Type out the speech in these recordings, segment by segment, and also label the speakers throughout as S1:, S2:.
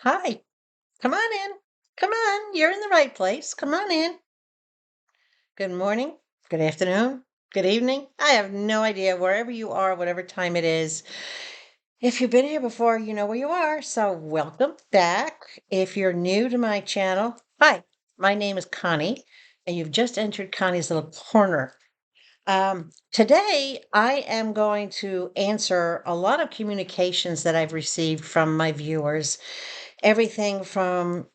S1: Hi, come on in. Come on, you're in the right place. Come on in. Good morning, good afternoon, good evening. I have no idea wherever you are, whatever time it is. If you've been here before, you know where you are. So, welcome back. If you're new to my channel, hi, my name is Connie, and you've just entered Connie's little corner. Today, I am going to answer a lot of communications that I've received from my viewers. Everything from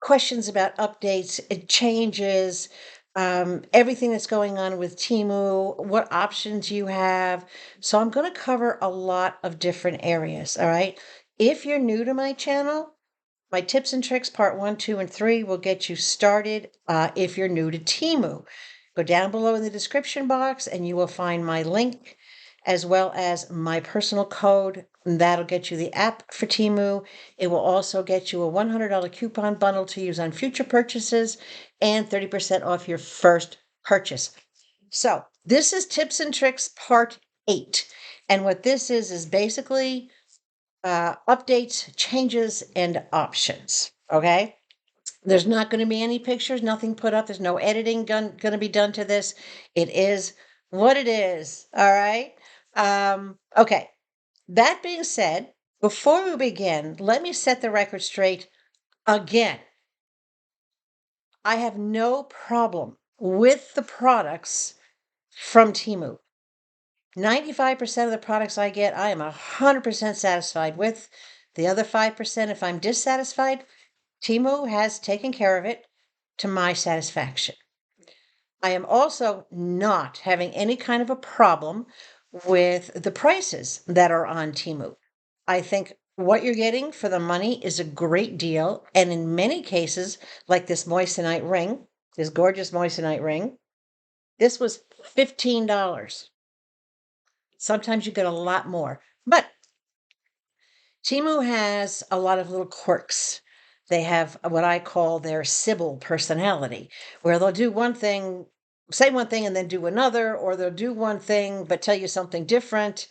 S1: questions about updates, changes, everything that's going on with Teemu, what options you have. So I'm going to cover a lot of different areas. All right. If you're new to my channel, my tips and tricks part 1, 2, and 3 will get you started. If you're new to Teemu, go down below in the description box and you will find my link as well as my personal code. That'll get you the app for Teemu. It will also get you a $100 coupon bundle to use on future purchases and 30% off your first purchase. So this is tips and tricks part 8. And what this is basically updates, changes, and options. Okay. There's not going to be any pictures, nothing put up. There's no editing going to be done to this. It is what it is. All right. Okay. That being said, before we begin, let me set the record straight again. I have no problem with the products from Teemu. 95% of the products I get, I am 100% satisfied with. The other 5%, if I'm dissatisfied, Teemu has taken care of it to my satisfaction. I am also not having any kind of a problem with the prices that are on Teemu. I think what you're getting for the money is a great deal. And in many cases, like this moissanite ring, this gorgeous moissanite ring, this was $15. Sometimes you get a lot more. But Teemu has a lot of little quirks. They have what I call their Sybil personality, where they'll do one thing, say one thing, and then do another, or they'll do one thing but tell you something different.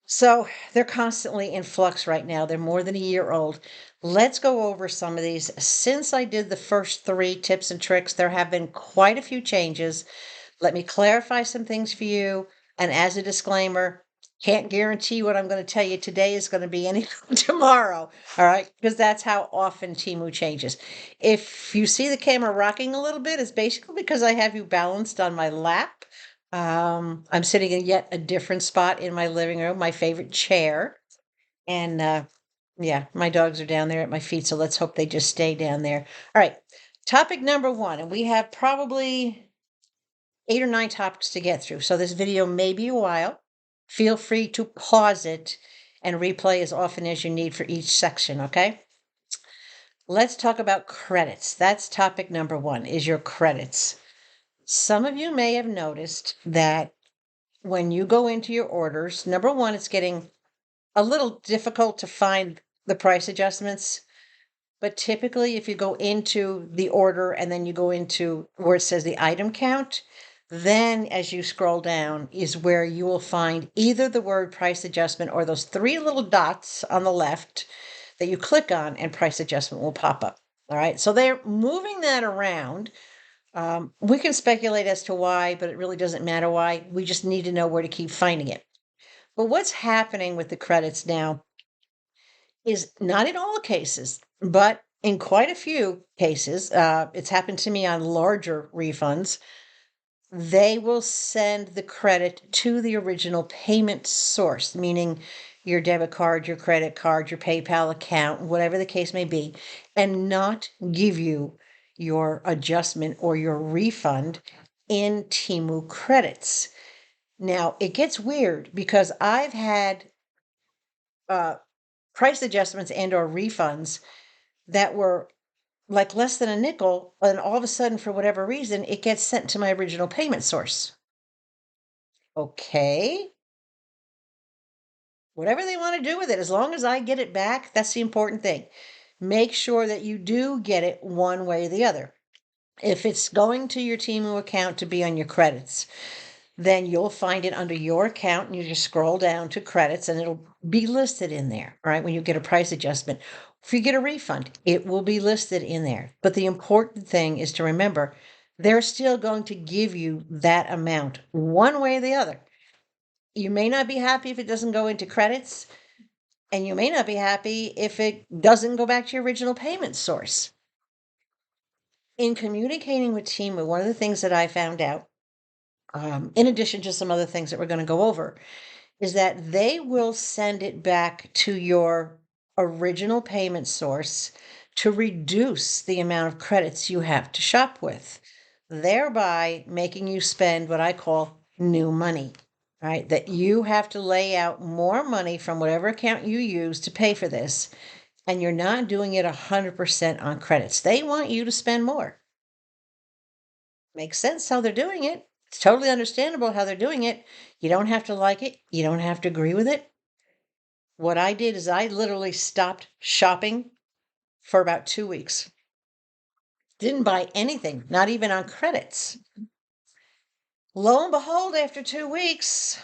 S1: So they're constantly in flux right now. They're more than a year old. Let's go over some of these. Since I did the first 3 tips and tricks, there have been quite a few changes. Let me clarify some things for you. And as a disclaimer, can't guarantee what I'm going to tell you today is going to be any tomorrow. All right. Because that's how often Teemu changes. If you see the camera rocking a little bit, it's basically because I have you balanced on my lap. I'm sitting in yet a different spot in my living room, my favorite chair. And yeah, my dogs are down there at my feet. So let's hope they just stay down there. All right. Topic number 1. And we have probably 8 or 9 topics to get through. So this video may be a while. Feel free to pause it and replay as often as you need for each section, okay? Let's talk about credits. That's topic number 1, is your credits. Some of you may have noticed that when you go into your orders, number 1, it's getting a little difficult to find the price adjustments. But typically, if you go into the order and then you go into where it says the item count, then as you scroll down is where you will find either the word price adjustment or those 3 little dots on the left that you click on and price adjustment will pop up. All right. So they're moving that around. We can speculate as to why, but it really doesn't matter why. We just need to know where to keep finding it. But what's happening with the credits now is not in all cases, but in quite a few cases, it's happened to me on larger refunds. They will send the credit to the original payment source, meaning your debit card, your credit card, your PayPal account, whatever the case may be, and not give you your adjustment or your refund in Teemu credits. Now, it gets weird because I've had uh, price adjustments and or refunds that were like less than a nickel, and all of a sudden, for whatever reason, it gets sent to my original payment source. Okay. Whatever they want to do with it, as long as I get it back, that's the important thing. Make sure that you do get it one way or the other. If it's going to your Teemu account to be on your credits, then you'll find it under your account and you just scroll down to credits and it'll be listed in there, right? When you get a price adjustment. If you get a refund, it will be listed in there. But the important thing is to remember they're still going to give you that amount one way or the other. You may not be happy if it doesn't go into credits, and you may not be happy if it doesn't go back to your original payment source. In communicating with Teemu, one of the things that I found out, in addition to some other things that we're going to go over, is that they will send it back to your original payment source to reduce the amount of credits you have to shop with, thereby making you spend what I call new money, right? That you have to lay out more money from whatever account you use to pay for this, and you're not doing it 100% on credits. They want you to spend more. Makes sense how they're doing it. It's totally understandable how they're doing it. You don't have to like it. You don't have to agree with it. What I did is I literally stopped shopping for about 2 weeks. Didn't buy anything, not even on credits. Lo and behold, after 2 weeks,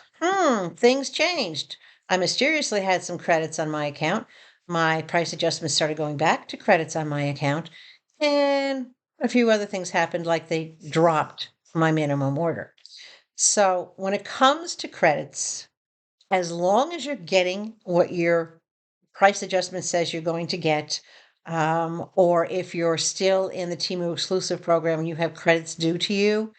S1: things changed. I mysteriously had some credits on my account. My price adjustments started going back to credits on my account, and a few other things happened, like they dropped my minimum order. So when it comes to credits, as long as you're getting what your price adjustment says you're going to get, or if you're still in the Teemu exclusive program and you have credits due to you,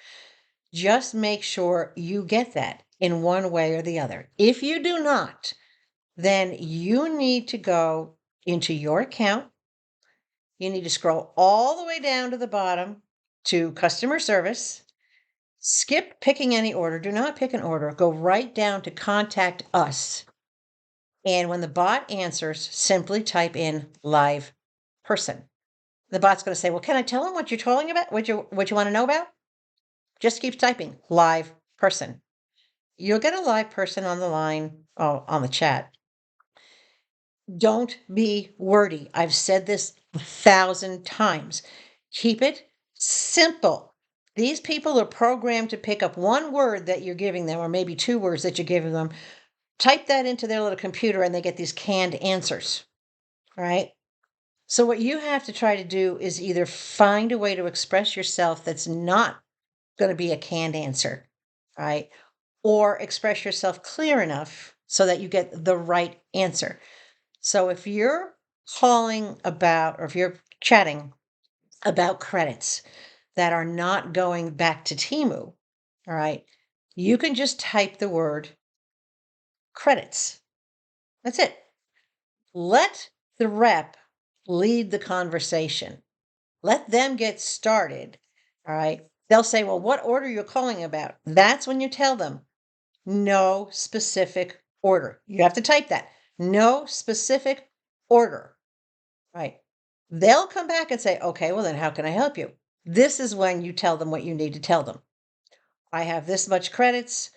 S1: just make sure you get that in one way or the other. If you do not, then you need to go into your account. You need to scroll all the way down to the bottom to customer service. Skip picking any order. Do not pick an order. Go right down to contact us. And when the bot answers, simply type in live person. The bot's going to say, well, can I tell them what you're calling about? What you want to know about? Just keep typing live person. You'll get a live person on the line, on the chat. Don't be wordy. I've said this 1,000 times. Keep it simple. These people are programmed to pick up one word that you're giving them, or maybe two words that you're giving them, type that into their little computer, and they get these canned answers, right? So what you have to try to do is either find a way to express yourself that's not going to be a canned answer, right? Or express yourself clear enough so that you get the right answer. So if you're calling about, or if you're chatting about credits that are not going back to Teemu, all right, you can just type the word credits. That's it. Let the rep lead the conversation. Let them get started. All right. They'll say, well, what order you're calling about? That's when you tell them no specific order. You have to type that. No specific order. Right. They'll come back and say, okay, well, then how can I help you? This is when you tell them what you need to tell them. I have this much credits.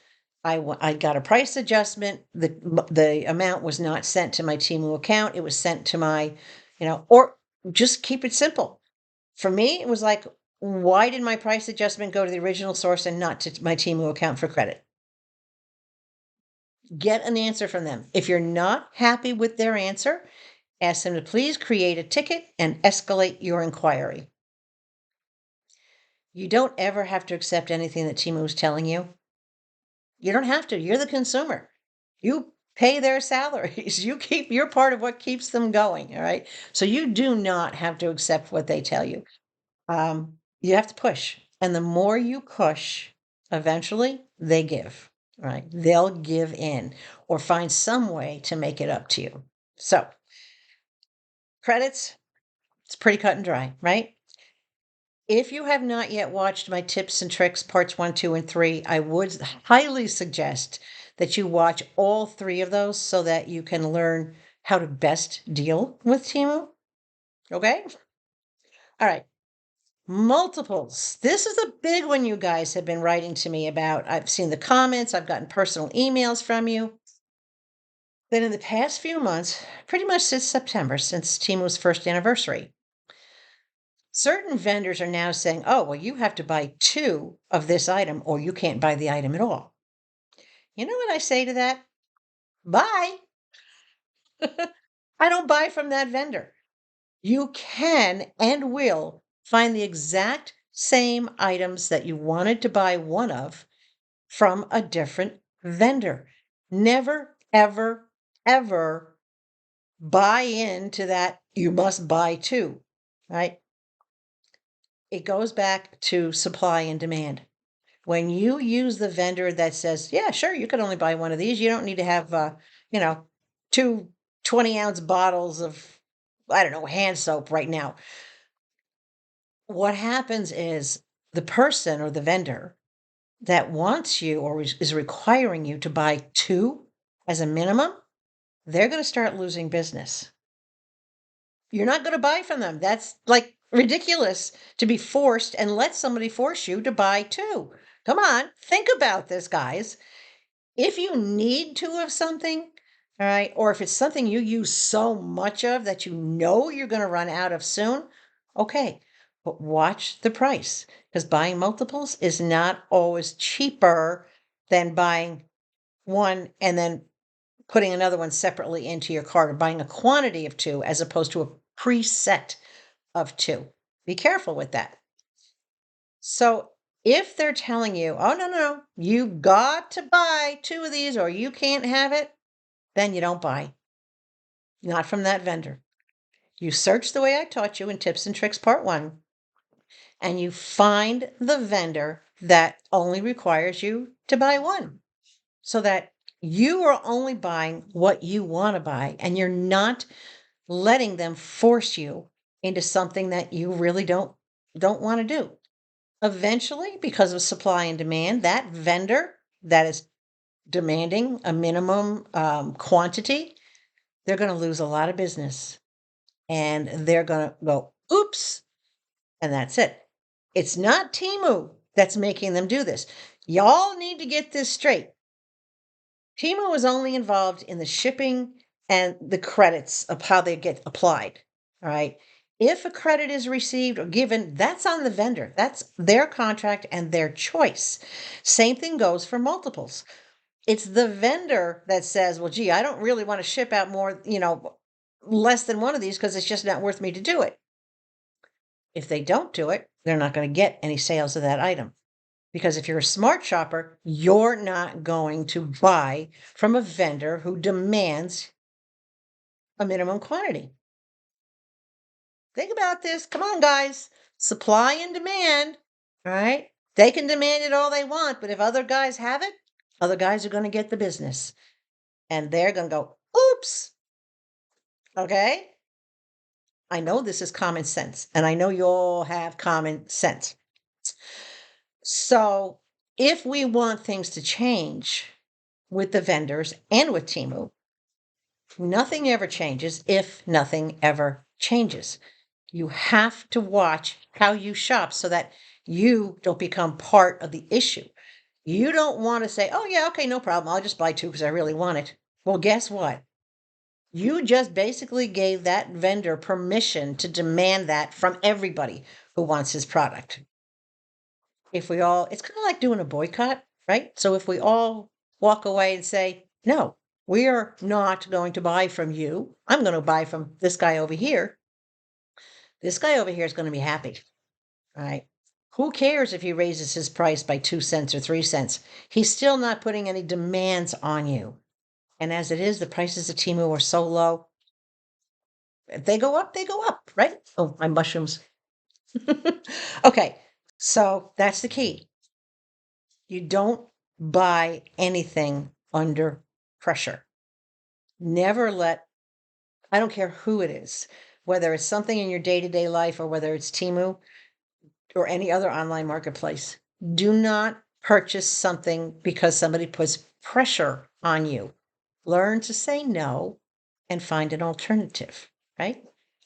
S1: I got a price adjustment. The amount was not sent to my Teemu account. It was sent to my, or just keep it simple. For me, it was like, why did my price adjustment go to the original source and not to my Teemu account for credit? Get an answer from them. If you're not happy with their answer, ask them to please create a ticket and escalate your inquiry. You don't ever have to accept anything that Teemu is telling you. You don't have to. You're the consumer. You pay their salaries. You're part of what keeps them going. All right. So you do not have to accept what they tell you. You have to push. And the more you push, eventually they give. Right. They'll give in or find some way to make it up to you. So credits, it's pretty cut and dry, right? If you have not yet watched my tips and tricks parts 1, 2, and 3, I would highly suggest that you watch all 3 of those so that you can learn how to best deal with Teemu. Okay? All right. Multiples. This is a big one you guys have been writing to me about. I've seen the comments, I've gotten personal emails from you. Then in the past few months, pretty much since September, since Teemu's first anniversary, certain vendors are now saying, oh, well, you have to buy 2 of this item or you can't buy the item at all. You know what I say to that? Buy. I don't buy from that vendor. You can and will find the exact same items that you wanted to buy one of from a different vendor. Never, ever, ever buy into that you must buy two, right? It goes back to supply and demand. When you use the vendor that says, yeah, sure, you can only buy one of these. You don't need to have, you know, two 20-ounce bottles of, I don't know, hand soap right now. What happens is the person or the vendor that wants you or is requiring you to buy two as a minimum, they're going to start losing business. You're not going to buy from them. That's like ridiculous to be forced and let somebody force you to buy two. Come on, think about this, guys. If you need two of something, all right, or if it's something you use so much of that you know you're going to run out of soon, okay, but watch the price because buying multiples is not always cheaper than buying one and then putting another one separately into your cart or buying a quantity of two as opposed to a preset of two. Be careful with that. So if they're telling you, oh, no, no, you got to buy two of these or you can't have it, then you don't buy. Not from that vendor. You search the way I taught you in Tips and Tricks Part 1, and you find the vendor that only requires you to buy one so that you are only buying what you want to buy and you're not letting them force you into something that you really don't want to do. Eventually, because of supply and demand, that vendor that is demanding a minimum quantity, they're going to lose a lot of business and they're going to go, oops, and that's it. It's not Teemu that's making them do this. Y'all need to get this straight. Teemu is only involved in the shipping and the credits of how they get applied. All right. If a credit is received or given, that's on the vendor. That's their contract and their choice. Same thing goes for multiples. It's the vendor that says, well, gee, I don't really want to ship out more, less than one of these because it's just not worth me to do it. If they don't do it, they're not going to get any sales of that item. Because if you're a smart shopper, you're not going to buy from a vendor who demands a minimum quantity. Think about this. Come on, guys. Supply and demand, all right? They can demand it all they want, but if other guys have it, other guys are going to get the business. And they're going to go, oops. Okay? I know this is common sense, and I know you all have common sense. So if we want things to change with the vendors and with Teemu, nothing ever changes if nothing ever changes. You have to watch how you shop so that you don't become part of the issue. You don't want to say, oh, yeah, okay, no problem. I'll just buy two because I really want it. Well, guess what? You just basically gave that vendor permission to demand that from everybody who wants his product. If we all, it's kind of like doing a boycott, right? So if we all walk away and say, no, we are not going to buy from you. I'm going to buy from this guy over here. This guy over here is going to be happy, right? Who cares if he raises his price by 2 cents or 3 cents? He's still not putting any demands on you. And as it is, the prices of Teemu are so low. If they go up, right? Oh, my mushrooms. Okay, so that's the key. You don't buy anything under pressure. Never let, I don't care who it is, whether it's something in your day to day life or whether it's Teemu or any other online marketplace, do not purchase something because somebody puts pressure on you. Learn to say no and find an alternative, right?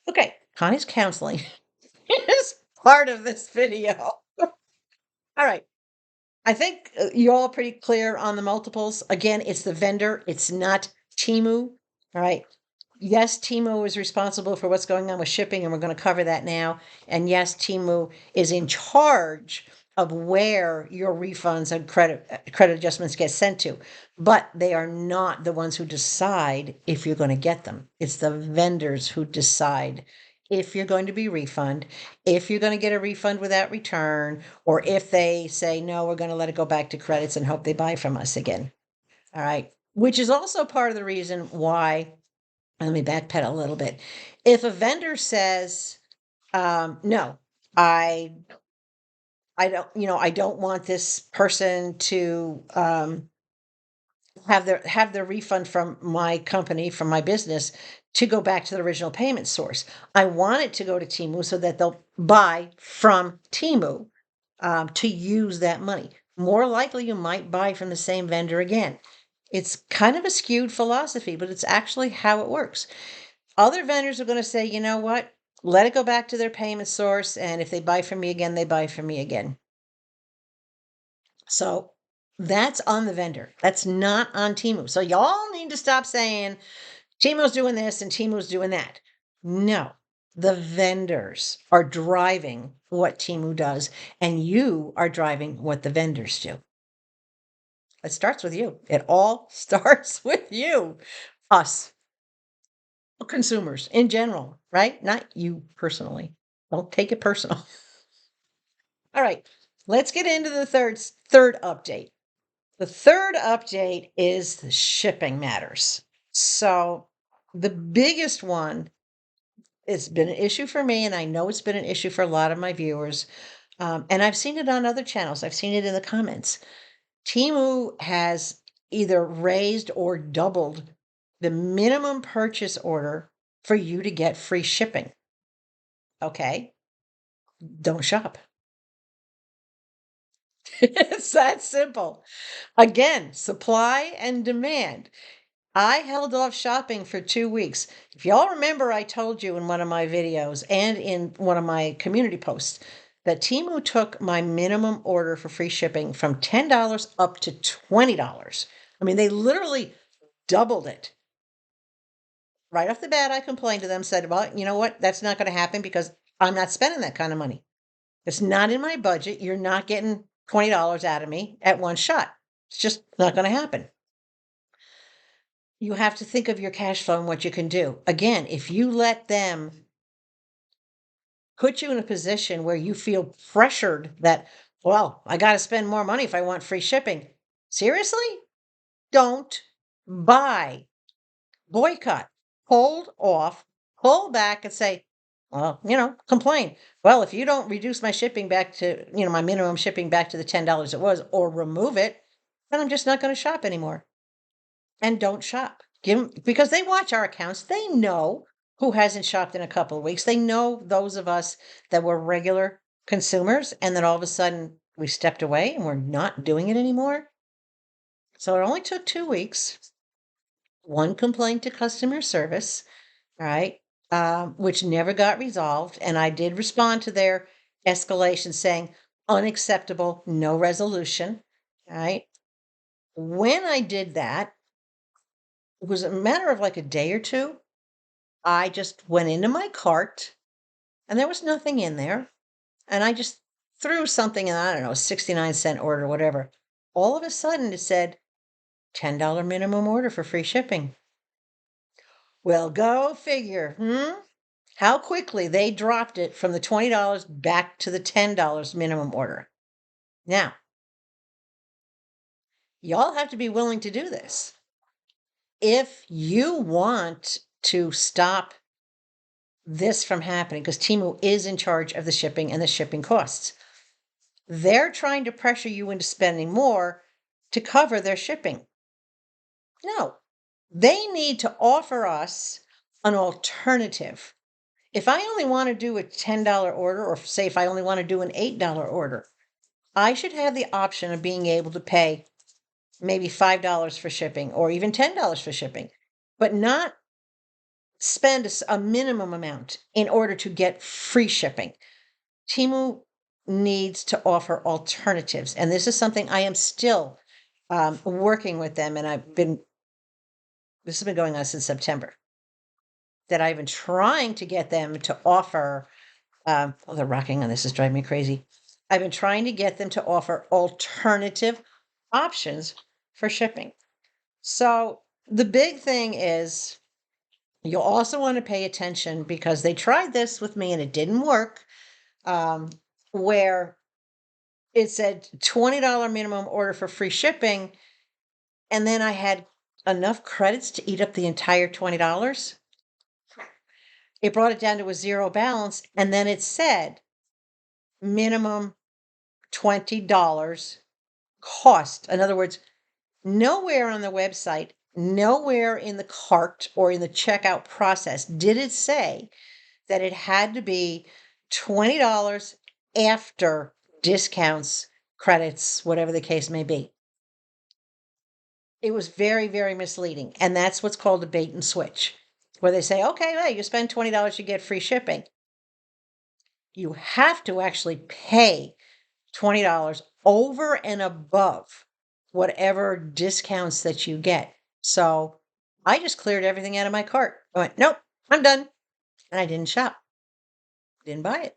S1: Okay, Connie's counseling is part of this video. All right. I think you're all pretty clear on the multiples. Again, it's the vendor, it's not Teemu. All right. Yes, Teemu is responsible for what's going on with shipping, and we're going to cover that now. And yes, Teemu is in charge of where your refunds and credit adjustments get sent to, but they are not the ones who decide if you're going to get them. It's the vendors who decide if you're going to be refunded, if you're going to get a refund without return, or if they say, no, we're going to let it go back to credits and hope they buy from us again. All right. Which is also part of the reason why, let me backpedal a little bit. If a vendor says, no, I I don't want this person to have their refund from my company, from my business, to go back to the original payment source. I want it to go to Teemu so that they'll buy from Teemu to use that money. More likely, you might buy from the same vendor again. It's kind of a skewed philosophy, but it's actually how it works. Other vendors are going to say, you know what? Let it go back to their payment source. And if they buy from me again, they buy from me again. So that's on the vendor. That's not on Teemu. So y'all need to stop saying Teemu's doing this and Teemu's doing that. No, the vendors are driving what Teemu does, and you are driving what the vendors do. It starts with you. It all starts with you, us, consumers in general, right? Not you personally. Don't take it personal. All right, let's get into the third update. The third update is the shipping matters. So the biggest one, it's been an issue for me, and I know it's been an issue for a lot of my viewers. And I've seen it on other channels. I've seen it in the comments. Teemu has either raised or doubled the minimum purchase order for you to get free shipping. Okay, don't shop. It's that simple. Again, supply and demand. I held off shopping for 2 weeks. If y'all remember, I told you in one of my videos and in one of my community posts that Teemu took my minimum order for free shipping from $10 up to $20. I mean, they literally doubled it. Right off the bat, I complained to them, said, well, you know what? That's not going to happen because I'm not spending that kind of money. It's not in my budget. You're not getting $20 out of me at one shot. It's just not going to happen. You have to think of your cash flow and what you can do. Again, if you let them put you in a position where you feel pressured that, well, I got to spend more money if I want free shipping. Seriously? Don't buy, boycott, hold off, pull back and say, well, complain. Well, if you don't reduce my shipping back to, my minimum shipping back to the $10 it was, or remove it, then I'm just not going to shop anymore. And don't shop. Because they watch our accounts. They know who hasn't shopped in a couple of weeks. They know those of us that were regular consumers and then all of a sudden we stepped away and we're not doing it anymore. So it only took 2 weeks. One complaint to customer service, right? Which never got resolved. And I did respond to their escalation saying unacceptable, no resolution. Right. When I did that, it was a matter of like a day or two. I just went into my cart and there was nothing in there. And I just threw something in, I don't know, 69-cent order or whatever. All of a sudden it said $10 minimum order for free shipping. Well, go figure. How quickly they dropped it from the $20 back to the $10 minimum order. Now, y'all have to be willing to do this. If you want to stop this from happening, because Teemu is in charge of the shipping and the shipping costs, they're trying to pressure you into spending more to cover their shipping. No, they need to offer us an alternative. If I only want to do a $10 order, or say if I only want to do an $8 order, I should have the option of being able to pay maybe $5 for shipping or even $10 for shipping, but not spend a minimum amount in order to get free shipping. Teemu needs to offer alternatives. And this is something I am still working with them. And this has been going on since September, that I've been trying to get them to offer, they're rocking on this, is driving me crazy. I've been trying to get them to offer alternative options for shipping. So the big thing is you'll also want to pay attention because they tried this with me and it didn't work. Where it said $20 minimum order for free shipping, and then I had enough credits to eat up the entire $20. It brought it down to a zero balance, and then it said minimum $20 cost. In other words, nowhere on the website, nowhere in the cart or in the checkout process did it say that it had to be $20 after discounts, credits, whatever the case may be. It was very, very misleading. And that's what's called a bait and switch, where they say, okay, well, you spend $20, you get free shipping. You have to actually pay $20 over and above whatever discounts that you get. So I just cleared everything out of my cart. I went, nope, I'm done. And I didn't shop, didn't buy it.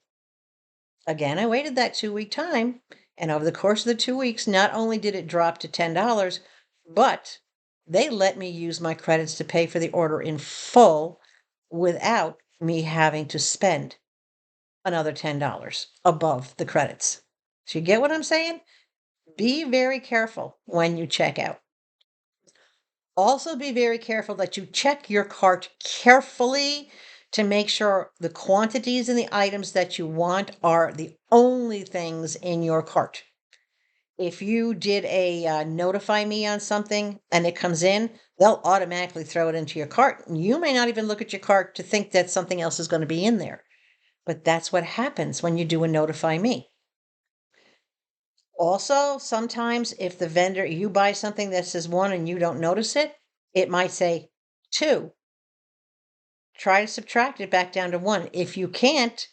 S1: Again, I waited that 2 week time. And over the course of the 2 weeks, not only did it drop to $10, but they let me use my credits to pay for the order in full without me having to spend another $10 above the credits. So you get what I'm saying? Be very careful when you check out. Also, be very careful that you check your cart carefully to make sure the quantities and the items that you want are the only things in your cart. If you did a notify me on something and it comes in, they'll automatically throw it into your cart. You may not even look at your cart to think that something else is going to be in there. But that's what happens when you do a notify me. Also, sometimes if the vendor, you buy something that says one and you don't notice it, it might say two. Try to subtract it back down to one. If you can't,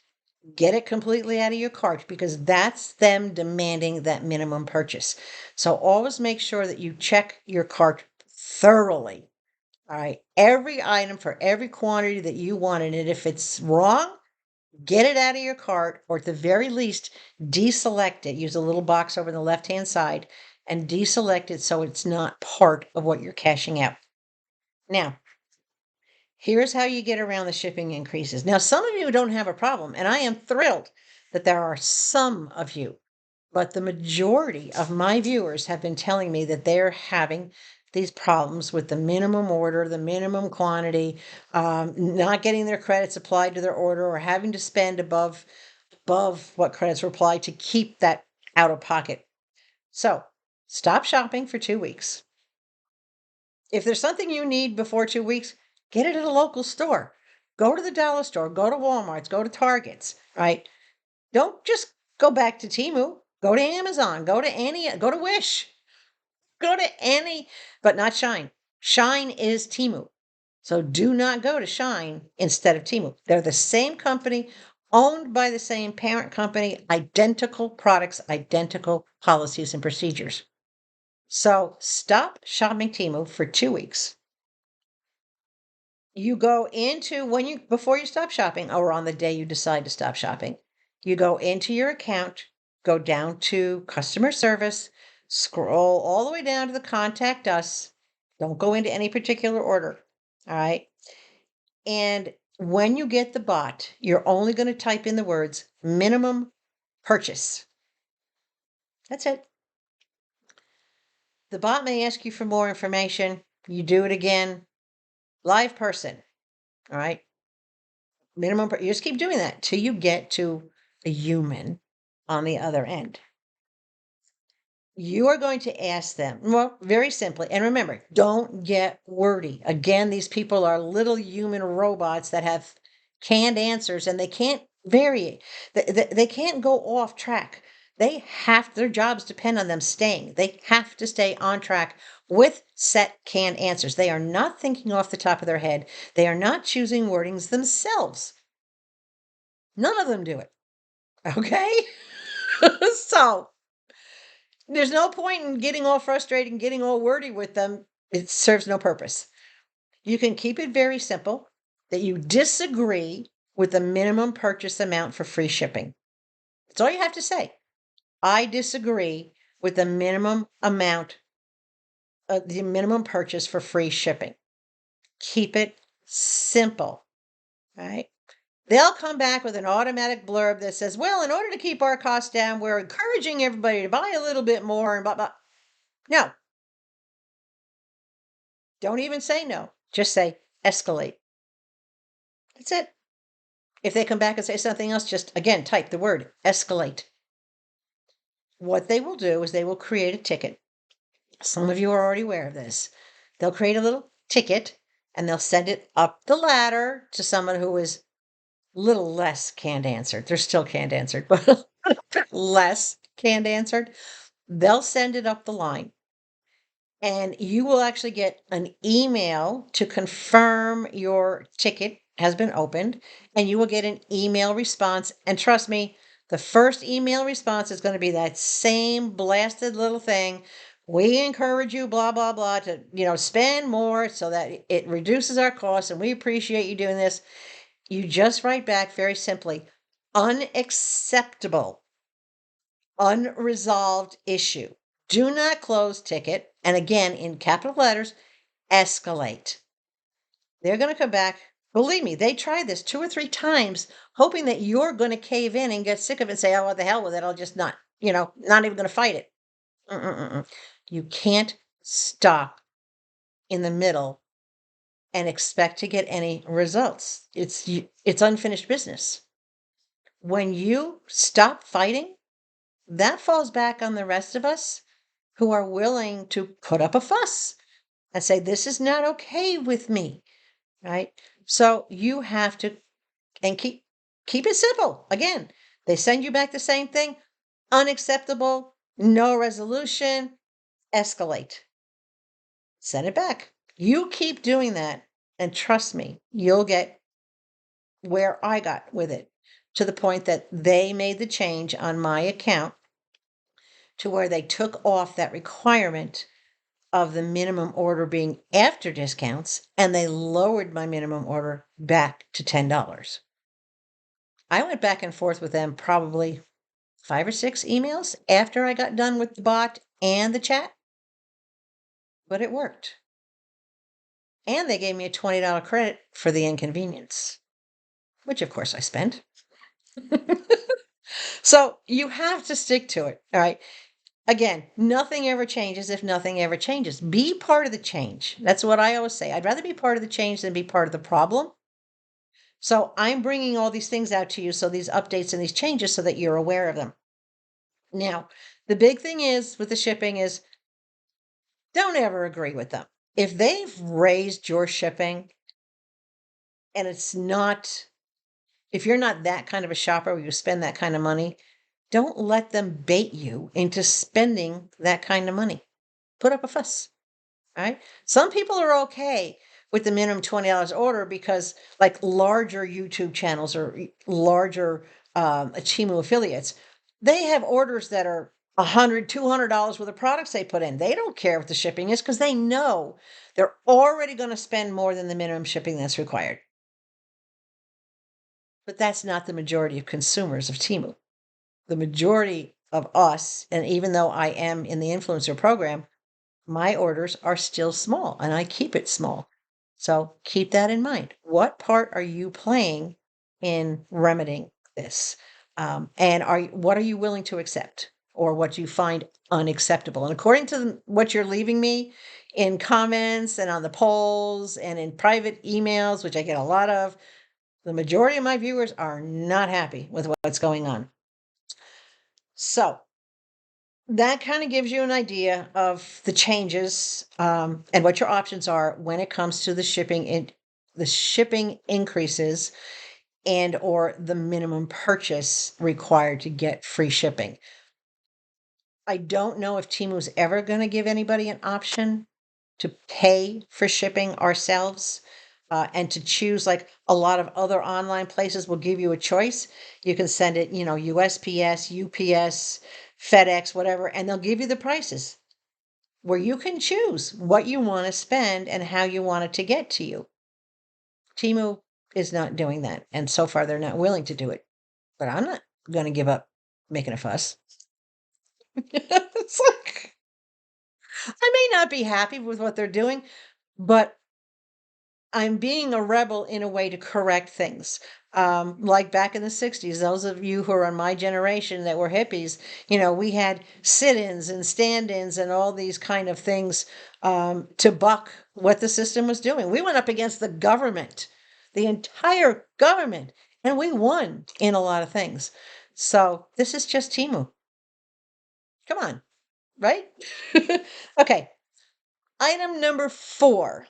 S1: get it completely out of your cart because that's them demanding that minimum purchase. So always make sure that you check your cart thoroughly. All right. Every item for every quantity that you want in it. If it's wrong, get it out of your cart, or at the very least, deselect it. Use a little box over the left-hand side and deselect it so it's not part of what you're cashing out. Now, here's how you get around the shipping increases. Now, some of you don't have a problem, and I am thrilled that there are some of you, but the majority of my viewers have been telling me that they're having these problems with the minimum order, the minimum quantity, not getting their credits applied to their order, or having to spend above what credits were applied to keep that out of pocket. So stop shopping for 2 weeks. If there's something you need before 2 weeks, get it at a local store. Go to the dollar store, go to Walmart's, go to Target's, right? Don't just go back to Teemu. Go to Amazon, go to Wish, go to any, but not Shine. Shine is Teemu. So do not go to Shine instead of Teemu. They're the same company, owned by the same parent company, identical products, identical policies and procedures. So stop shopping Teemu for 2 weeks. You go into before you stop shopping, or on the day you decide to stop shopping, you go into your account, go down to customer service, scroll all the way down to the contact us. Don't go into any particular order. All right. And when you get the bot, you're only going to type in the words minimum purchase. That's it. The bot may ask you for more information. You do it again. Live person. All right. You just keep doing that till you get to a human on the other end. You are going to ask them, well, very simply, and remember, don't get wordy. Again, these people are little human robots that have canned answers and they can't vary. They can't go off track. Their jobs depend on them staying. They have to stay on track with set canned answers. They are not thinking off the top of their head. They are not choosing wordings themselves. None of them do it. Okay? So there's no point in getting all frustrated and getting all wordy with them. It serves no purpose. You can keep it very simple that you disagree with the minimum purchase amount for free shipping. That's all you have to say. I disagree with the minimum amount, the minimum purchase for free shipping. Keep it simple, right? They'll come back with an automatic blurb that says, well, in order to keep our costs down, we're encouraging everybody to buy a little bit more and blah, blah. No, don't even say no. Just say escalate. That's it. If they come back and say something else, just again, type the word escalate. What they will do is they will create a ticket. Some of you are already aware of this. They'll create a little ticket and they'll send it up the ladder to someone who is a little less canned answered. They're still canned answered, but less canned answered. They'll send it up the line. And you will actually get an email to confirm your ticket has been opened, and you will get an email response. And trust me, the first email response is going to be that same blasted little thing. We encourage you, blah, blah, blah, to, spend more so that it reduces our costs, and we appreciate you doing this. You just write back very simply, unacceptable, unresolved issue. Do not close ticket. And again, in capital letters, escalate. They're going to come back. Believe me, they tried this 2 or 3 times, hoping that you're going to cave in and get sick of it and say, oh, what the hell with it. I'll just not, not even going to fight it. Mm-mm-mm. You can't stop in the middle and expect to get any results. It's unfinished business. When you stop fighting, that falls back on the rest of us who are willing to put up a fuss and say, this is not okay with me, right? So you have to, and keep it simple. Again, they send you back the same thing, unacceptable, no resolution, escalate. Send it back. You keep doing that, and trust me, you'll get where I got with it, to the point that they made the change on my account to where they took off that requirement of the minimum order being after discounts, and they lowered my minimum order back to $10. I went back and forth with them probably 5 or 6 emails after I got done with the bot and the chat, but it worked. And they gave me a $20 credit for the inconvenience, which of course I spent. So you have to stick to it. All right. Again, nothing ever changes if nothing ever changes. Be part of the change. That's what I always say. I'd rather be part of the change than be part of the problem. So I'm bringing all these things out to you, so these updates and these changes, so that you're aware of them. Now, the big thing is with the shipping is don't ever agree with them. If they've raised your shipping and if you're not that kind of a shopper where you spend that kind of money, don't let them bait you into spending that kind of money. Put up a fuss. Right? Some people are okay with the minimum $20 order because, like, larger YouTube channels or larger Teemu affiliates, they have orders that are $100, $200 worth of products they put in. They don't care what the shipping is because they know they're already going to spend more than the minimum shipping that's required. But that's not the majority of consumers of Teemu. The majority of us, and even though I am in the influencer program, my orders are still small and I keep it small. So keep that in mind. What part are you playing in remedying this? And what are you willing to accept, or what do you find unacceptable? And according to what you're leaving me in comments and on the polls and in private emails, which I get a lot of, the majority of my viewers are not happy with what's going on. So that kind of gives you an idea of the changes, and what your options are when it comes to the shipping increases and or the minimum purchase required to get free shipping. I don't know if Teemu's ever going to give anybody an option to pay for shipping ourselves, and to choose, like a lot of other online places will give you a choice. You can send it, USPS, UPS, FedEx, whatever, and they'll give you the prices where you can choose what you want to spend and how you want it to get to you. Teemu is not doing that, and so far they're not willing to do it. But I'm not going to give up making a fuss. It's like, I may not be happy with what they're doing, but I'm being a rebel in a way to correct things. Like back in the 60s, those of you who are on my generation that were hippies, we had sit-ins and stand-ins and all these kind of things to buck what the system was doing. We went up against the government, the entire government, and we won in a lot of things. So this is just Timu. Come on, right? Okay, item number 4.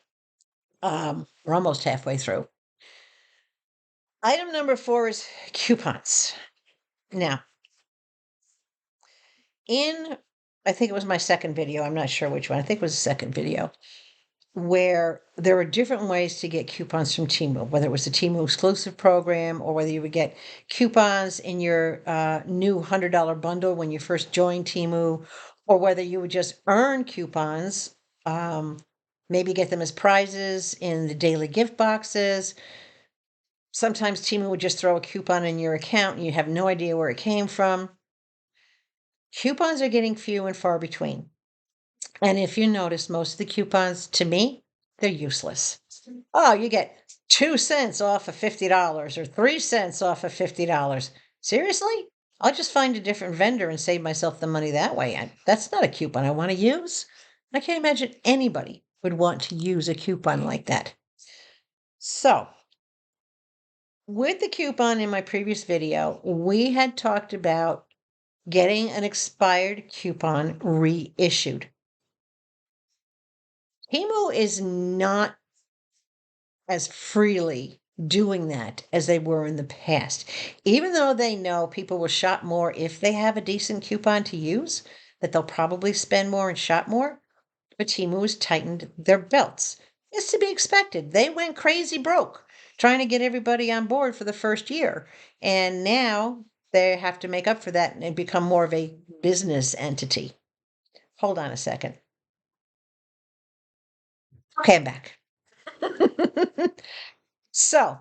S1: We're almost halfway through. Item number 4 is coupons. Now, in I think it was my second video, I'm not sure which one. I think it was the second video, where there were different ways to get coupons from Temu, whether it was the Temu exclusive program or whether you would get coupons in your new $100 bundle when you first joined Temu, or whether you would just earn coupons, um, maybe get them as prizes in the daily gift boxes. Sometimes Temu would just throw a coupon in your account and you have no idea where it came from. Coupons are getting few and far between. And if you notice, most of the coupons, to me, they're useless. Oh, you get 2 cents off of $50 or 3 cents off of $50. Seriously? I'll just find a different vendor and save myself the money that way. That's not a coupon I want to use. I can't imagine anybody would want to use a coupon like that. So, with the coupon in my previous video, we had talked about getting an expired coupon reissued. Temu is not as freely doing that as they were in the past. Even though they know people will shop more if they have a decent coupon to use, that they'll probably spend more and shop more, but Temu has tightened their belts. It's to be expected. They went crazy broke trying to get everybody on board for the first year. And now they have to make up for that and become more of a business entity. Hold on a second. Okay, I'm back. So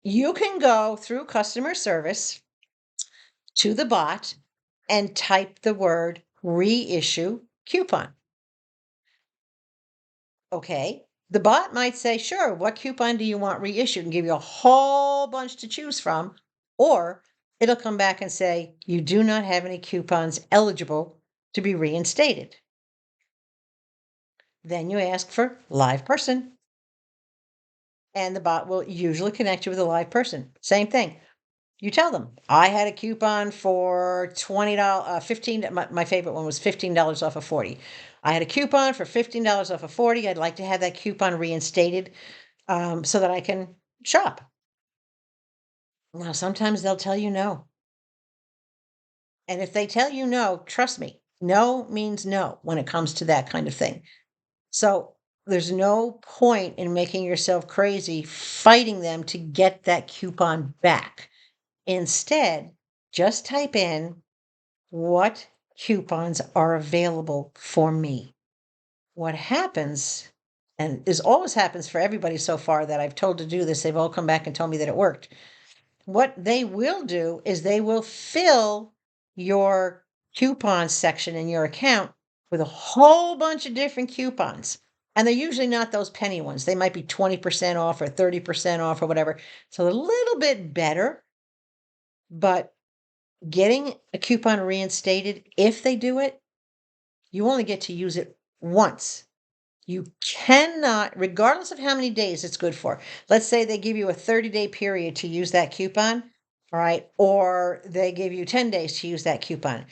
S1: you can go through customer service to the bot and type the word reissue coupon. Okay. The bot might say, sure, what coupon do you want reissued, and give you a whole bunch to choose from. Or it'll come back and say, you do not have any coupons eligible to be reinstated. Then you ask for live person, and the bot will usually connect you with a live person. Same thing. You tell them, I had a coupon for $20, 15, my favorite one was $15 off of 40. I had a coupon for $15 off of 40. I'd like to have that coupon reinstated so that I can shop. Now, sometimes they'll tell you no. And if they tell you no, trust me, no means no when it comes to that kind of thing. So there's no point in making yourself crazy fighting them to get that coupon back. Instead, just type in what coupons are available for me. What happens, and this always happens for everybody so far that I've told to do this, they've all come back and told me that it worked. What they will do is they will fill your coupon section in your account with a whole bunch of different coupons. And they're usually not those penny ones. They might be 20% off or 30% off or whatever. So a little bit better, but getting a coupon reinstated, if they do it, you only get to use it once. You cannot, regardless of how many days it's good for. Let's say they give you a 30-day period to use that coupon, all right, or they give you 10 days to use that coupon.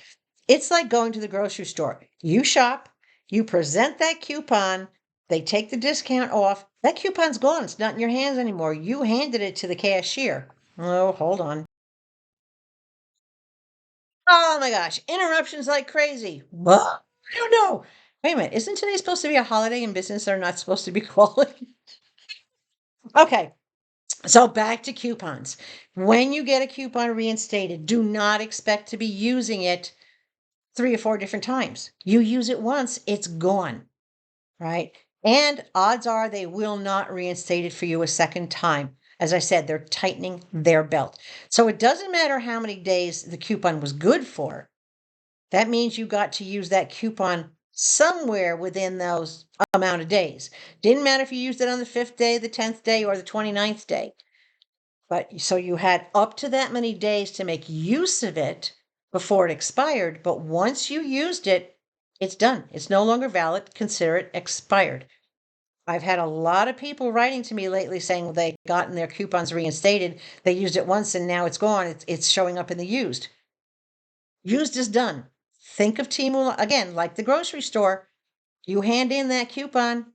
S1: It's like going to the grocery store. You shop, you present that coupon, they take the discount off. That coupon's gone. It's not in your hands anymore. You handed it to the cashier. Oh, hold on. Oh my gosh, interruptions like crazy. Well, I don't know. Wait a minute, isn't today supposed to be a holiday and business are not supposed to be calling? Okay, so back to coupons. When you get a coupon reinstated, do not expect to be using it 3 or 4 different times. You use it once, it's gone, right? And odds are they will not reinstate it for you a second time. As I said, they're tightening their belt. So it doesn't matter how many days the coupon was good for. That means you got to use that coupon somewhere within those amount of days. Didn't matter if you used it on the 5th day, the 10th day, or the 29th day. But so you had up to that many days to make use of it before it expired. But once you used it, it's done. It's no longer valid. Consider it expired. I've had a lot of people writing to me lately saying they gotten their coupons reinstated. They used it once and now it's gone. It's showing up in the used. Used is done. Think of Teemu again, like the grocery store. You hand in that coupon,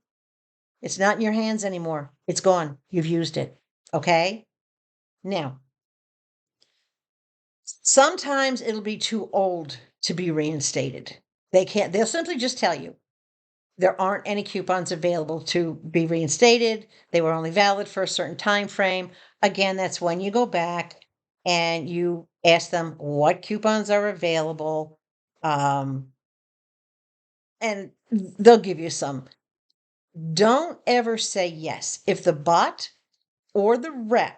S1: it's not in your hands anymore. It's gone. You've used it. Okay? Now, sometimes it'll be too old to be reinstated. They'll simply just tell you there aren't any coupons available to be reinstated. They were only valid for a certain time frame. Again, that's when you go back and you ask them what coupons are available. And they'll give you some. Don't ever say yes. If the bot or the rep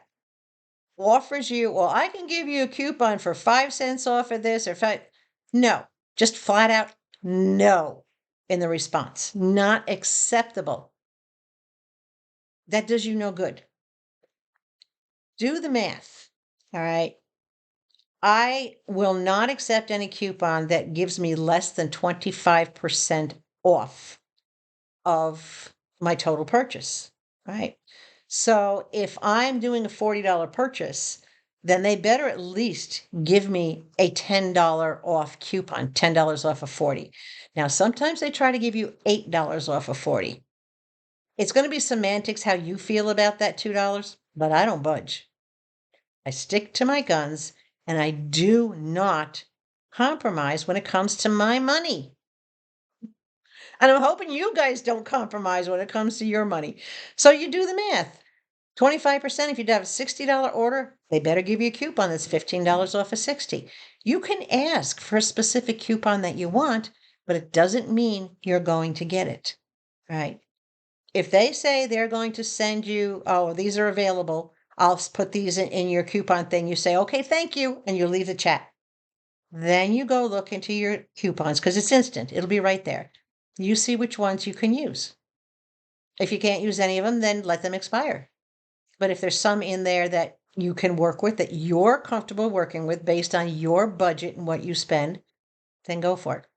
S1: offers you, well, I can give you a coupon for 5 cents off of this or five. No, just flat out no in the response. Not acceptable. That does you no good. Do the math. All right. I will not accept any coupon that gives me less than 25% off of my total purchase, right? So if I'm doing a $40 purchase, then they better at least give me a $10 off coupon, $10 off of 40. Now, sometimes they try to give you $8 off of 40. It's going to be semantics how you feel about that $2, but I don't budge. I stick to my guns and I do not compromise when it comes to my money. And I'm hoping you guys don't compromise when it comes to your money. So you do the math. 25% if you have a $60 order, they better give you a coupon that's $15 off of 60. You can ask for a specific coupon that you want, but it doesn't mean you're going to get it, right? If they say they're going to send you, oh, these are available, I'll put these in your coupon thing. You say, okay, thank you, and you leave the chat. Then you go look into your coupons because it's instant. It'll be right there. You see which ones you can use. If you can't use any of them, then let them expire. But if there's some in there that you can work with, that you're comfortable working with based on your budget and what you spend, then go for it.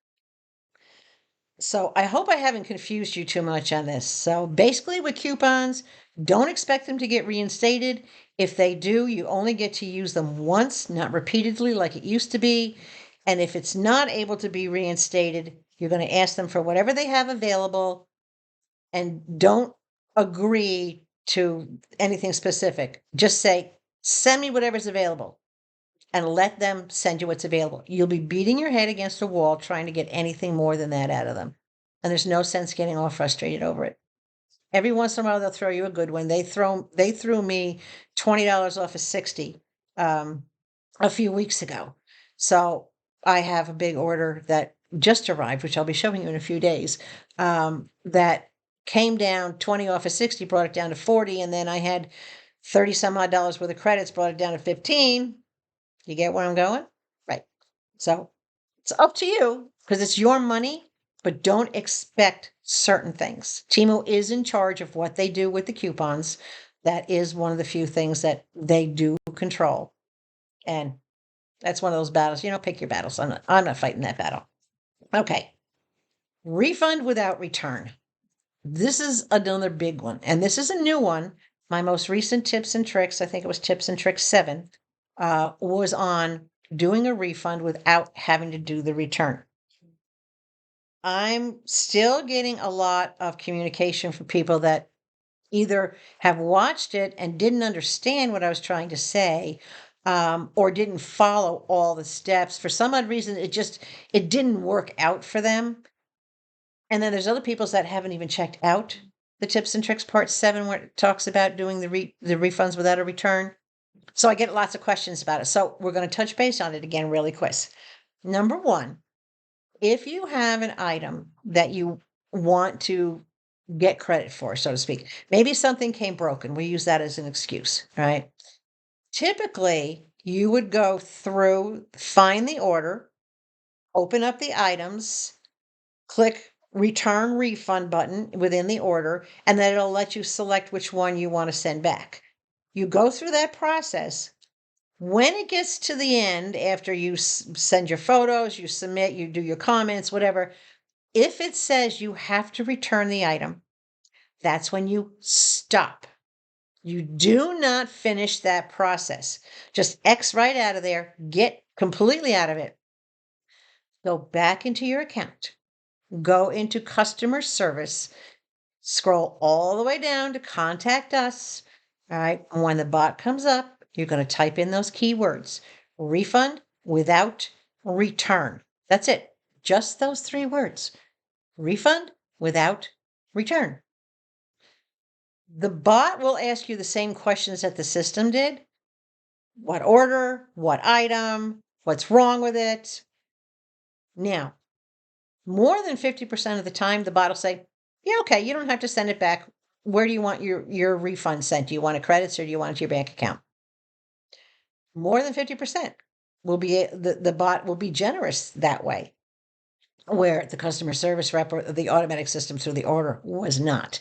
S1: So I hope I haven't confused you too much on this. So basically with coupons, don't expect them to get reinstated. If they do, you only get to use them once, not repeatedly like it used to be. And if it's not able to be reinstated, you're going to ask them for whatever they have available and don't agree to anything specific. Just say, send me whatever's available and let them send you what's available. You'll be beating your head against a wall trying to get anything more than that out of them. And there's no sense getting all frustrated over it. Every once in a while, they'll throw you a good one. They threw me $20 off of 60 a few weeks ago. So I have a big order that just arrived, which I'll be showing you in a few days, that came down 20 off of 60, brought it down to 40, and then I had 30 some odd dollars worth of credits, brought it down to 15. You get where I'm going? Right. So it's up to you because it's your money, but don't expect certain things. Teemu is in charge of what they do with the coupons. That is one of the few things that they do control. And that's one of those battles, pick your battles. I'm not fighting that battle. Okay. Refund without return. This is another big one. And this is a new one. My most recent tips and tricks, I think it was tips and tricks 7, was on doing a refund without having to do the return. I'm still getting a lot of communication from people that either have watched it and didn't understand what I was trying to say, or didn't follow all the steps. For some odd reason, it didn't work out for them. And then there's other people that haven't even checked out the tips and tricks part 7, where it talks about doing the refunds without a return. So I get lots of questions about it. So we're going to touch base on it again really quick. Number 1, if you have an item that you want to get credit for, so to speak, maybe something came broken. We use that as an excuse, right? Typically, you would go through, find the order, open up the items, click return refund button within the order, and then it'll let you select which one you want to send back. You go through that process. When it gets to the end, after you send your photos, you submit, you do your comments, whatever, if it says you have to return the item, that's when you stop. You do not finish that process. Just X right out of there, get completely out of it. Go back into your account, go into customer service, scroll all the way down to contact us. All right. And when the bot comes up, you're going to type in those keywords: refund without return. That's it. Just those 3 words: refund without return. The bot will ask you the same questions that the system did. What order? What item? What's wrong with it? Now, more than 50% of the time, the bot will say, yeah, okay, you don't have to send it back. Where do you want your refund sent? Do you want it credits or do you want it to your bank account? More than 50% will be the bot will be generous that way, where the customer service rep or the automatic system through the order was not.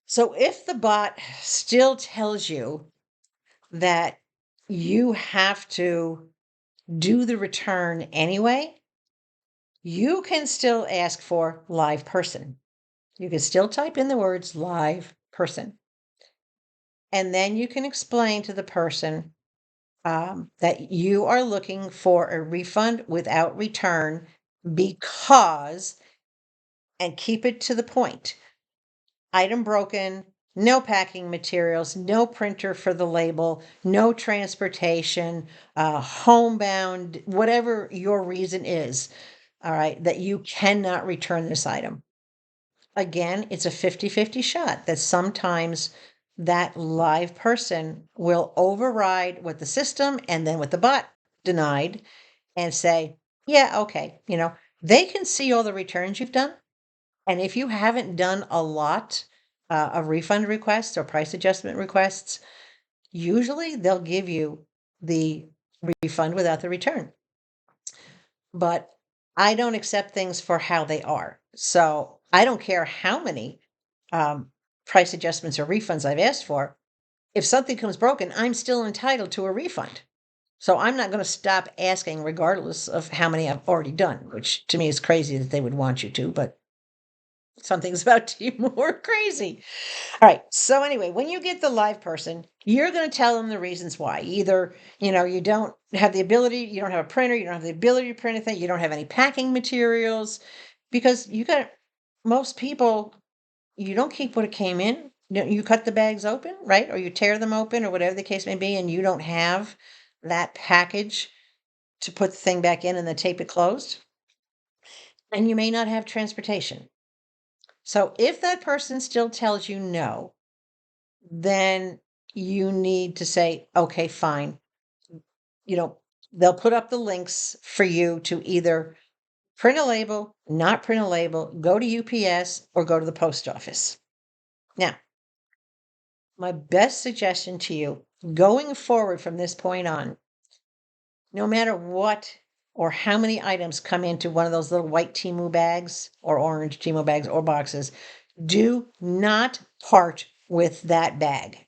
S1: So if the bot still tells you that you have to do the return anyway, you can still ask for live person. You can still type in the words live person. And then you can explain to the person that you are looking for a refund without return because, and keep it to the point: item broken, no packing materials, no printer for the label, no transportation, homebound, whatever your reason is, all right, that you cannot return this item. Again, it's a 50-50 shot that sometimes that live person will override what the system and then what the bot denied and say, yeah, okay, they can see all the returns you've done. And if you haven't done a lot of refund requests or price adjustment requests, usually they'll give you the refund without the return. But I don't accept things for how they are. So I don't care how many price adjustments or refunds I've asked for. If something comes broken, I'm still entitled to a refund. So I'm not going to stop asking regardless of how many I've already done, which to me is crazy that they would want you to, but some things about Teemu are crazy. All right. So anyway, when you get the live person, you're going to tell them the reasons why. Either, you don't have the ability, you don't have a printer, you don't have the ability to print anything, you don't have any packing materials, because most people, you don't keep what it came in. You cut the bags open, right? Or you tear them open or whatever the case may be, and you don't have that package to put the thing back in and then tape it closed. And you may not have transportation. So if that person still tells you no, then you need to say, okay, fine. They'll put up the links for you to either print a label, not print a label, go to UPS, or go to the post office. Now, my best suggestion to you going forward from this point on, no matter what or how many items come into one of those little white Teemu bags or orange Teemu bags or boxes, do not part with that bag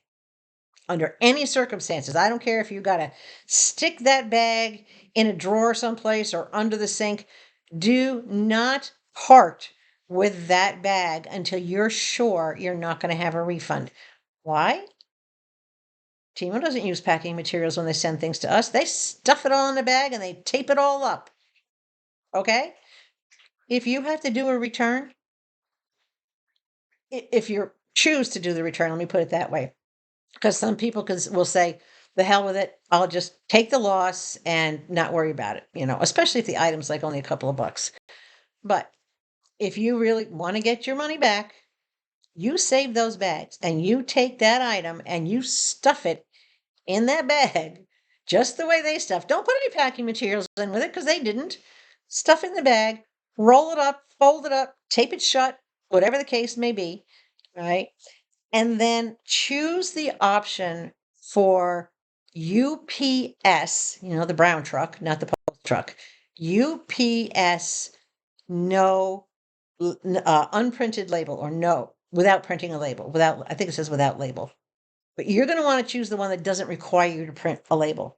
S1: under any circumstances. I don't care if you got to stick that bag in a drawer someplace or under the sink. Do not part with that bag until you're sure you're not going to have a refund. Why? Teemu doesn't use packing materials when they send things to us. They stuff it all in the bag and they tape it all up. Okay? If you have to do a return, if you choose to do the return, let me put it that way, because some people will say, the hell with it, I'll just take the loss and not worry about it, especially if the item's like only a couple of bucks. But if you really want to get your money back, you save those bags and you take that item and you stuff it in that bag just the way they stuffed. Don't put any packing materials in with it because they didn't. Stuff in the bag, roll it up, fold it up, tape it shut, whatever the case may be, right? And then choose the option for UPS, the brown truck, not the post truck. UPS, no unprinted label, or no, without printing a label, I think it says without label. But you're going to want to choose the one that doesn't require you to print a label.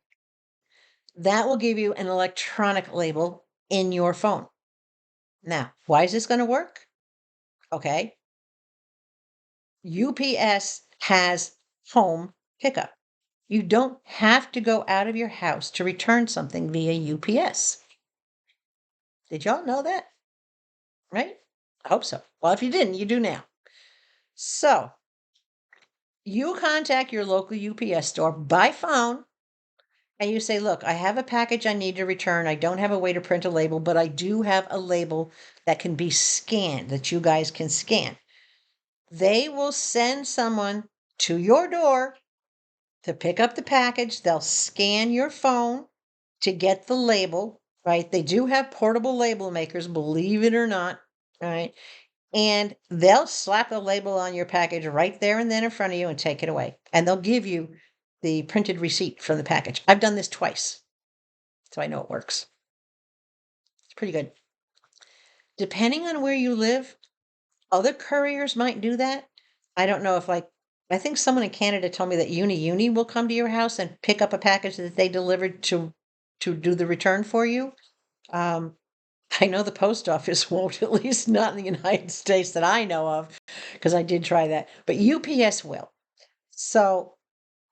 S1: That will give you an electronic label in your phone. Now, why is this going to work? Okay. UPS has home pickup. You don't have to go out of your house to return something via UPS. Did y'all know that? Right? I hope so. Well, if you didn't, you do now. So you contact your local UPS store by phone and you say, look, I have a package I need to return. I don't have a way to print a label, but I do have a label that can be scanned, that you guys can scan. They will send someone to your door to pick up the package. They'll scan your phone to get the label, right? They do have portable label makers, believe it or not, right? And they'll slap a label on your package right there and then in front of you and take it away. And they'll give you the printed receipt from the package. I've done this twice, so I know it works. It's pretty good. Depending on where you live, other couriers might do that. I don't know if, like, I think someone in Canada told me that Uni will come to your house and pick up a package that they delivered to do the return for you. Um, I know the post office won't, at least not in the United States that I know of, because I did try that. But UPS will. So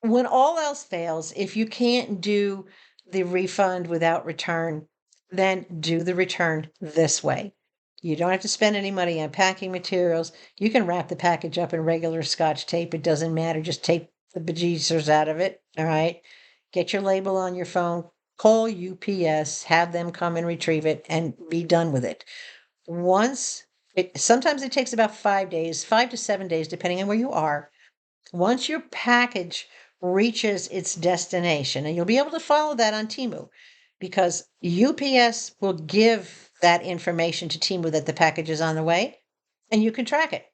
S1: when all else fails, if you can't do the refund without return, then do the return this way. You don't have to spend any money on packing materials. You can wrap the package up in regular Scotch tape. It doesn't matter. Just tape the bejesus out of it. All right. Get your label on your phone. Call UPS, have them come and retrieve it, and be done with it. Sometimes it takes about 5 days, 5 to 7 days, depending on where you are. Once your package reaches its destination, and you'll be able to follow that on Teemu, because UPS will give that information to Teemu that the package is on the way, and you can track it.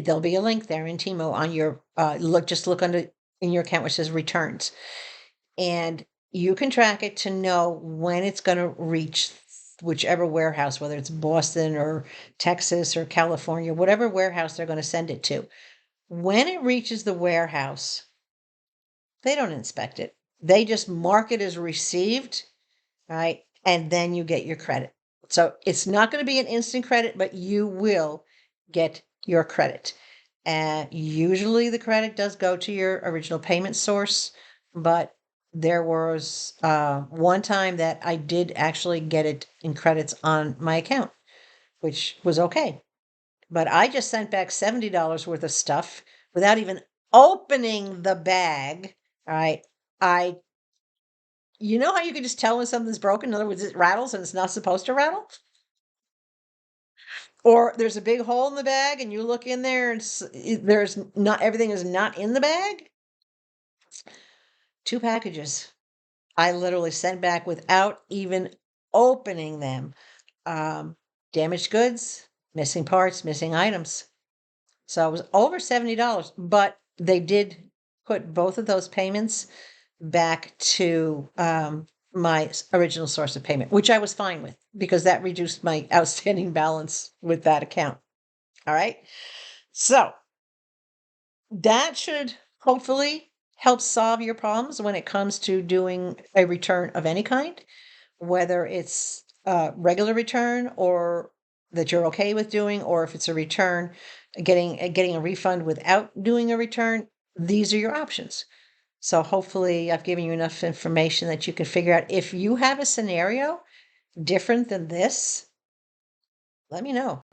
S1: There'll be a link there in Teemu on your look under in your account which says returns, and you can track it to know when it's going to reach whichever warehouse, whether it's Boston or Texas or California, whatever warehouse they're going to send it to. When it reaches the warehouse, they don't inspect it. They just mark it as received, right? And then you get your credit. So it's not going to be an instant credit, but you will get your credit. And usually the credit does go to your original payment source, but there was one time that I did actually get it in credits on my account, which was okay. But I just sent back $70 worth of stuff without even opening the bag. All right. I, you know how you can just tell when something's broken? In other words, it rattles and it's not supposed to rattle? Or there's a big hole in the bag and you look in there and there's not, everything is not in the bag. 2 packages I literally sent back without even opening them. Um, Damaged goods, missing parts, missing items. So it was over $70, but they did put both of those payments back to my original source of payment, which I was fine with because that reduced my outstanding balance with that account. All right. So that should hopefully help solve your problems when it comes to doing a return of any kind, whether it's a regular return or that you're okay with doing, or if it's a return, getting a refund without doing a return. These are your options. So hopefully I've given you enough information that you can figure out. If you have a scenario different than this, let me know.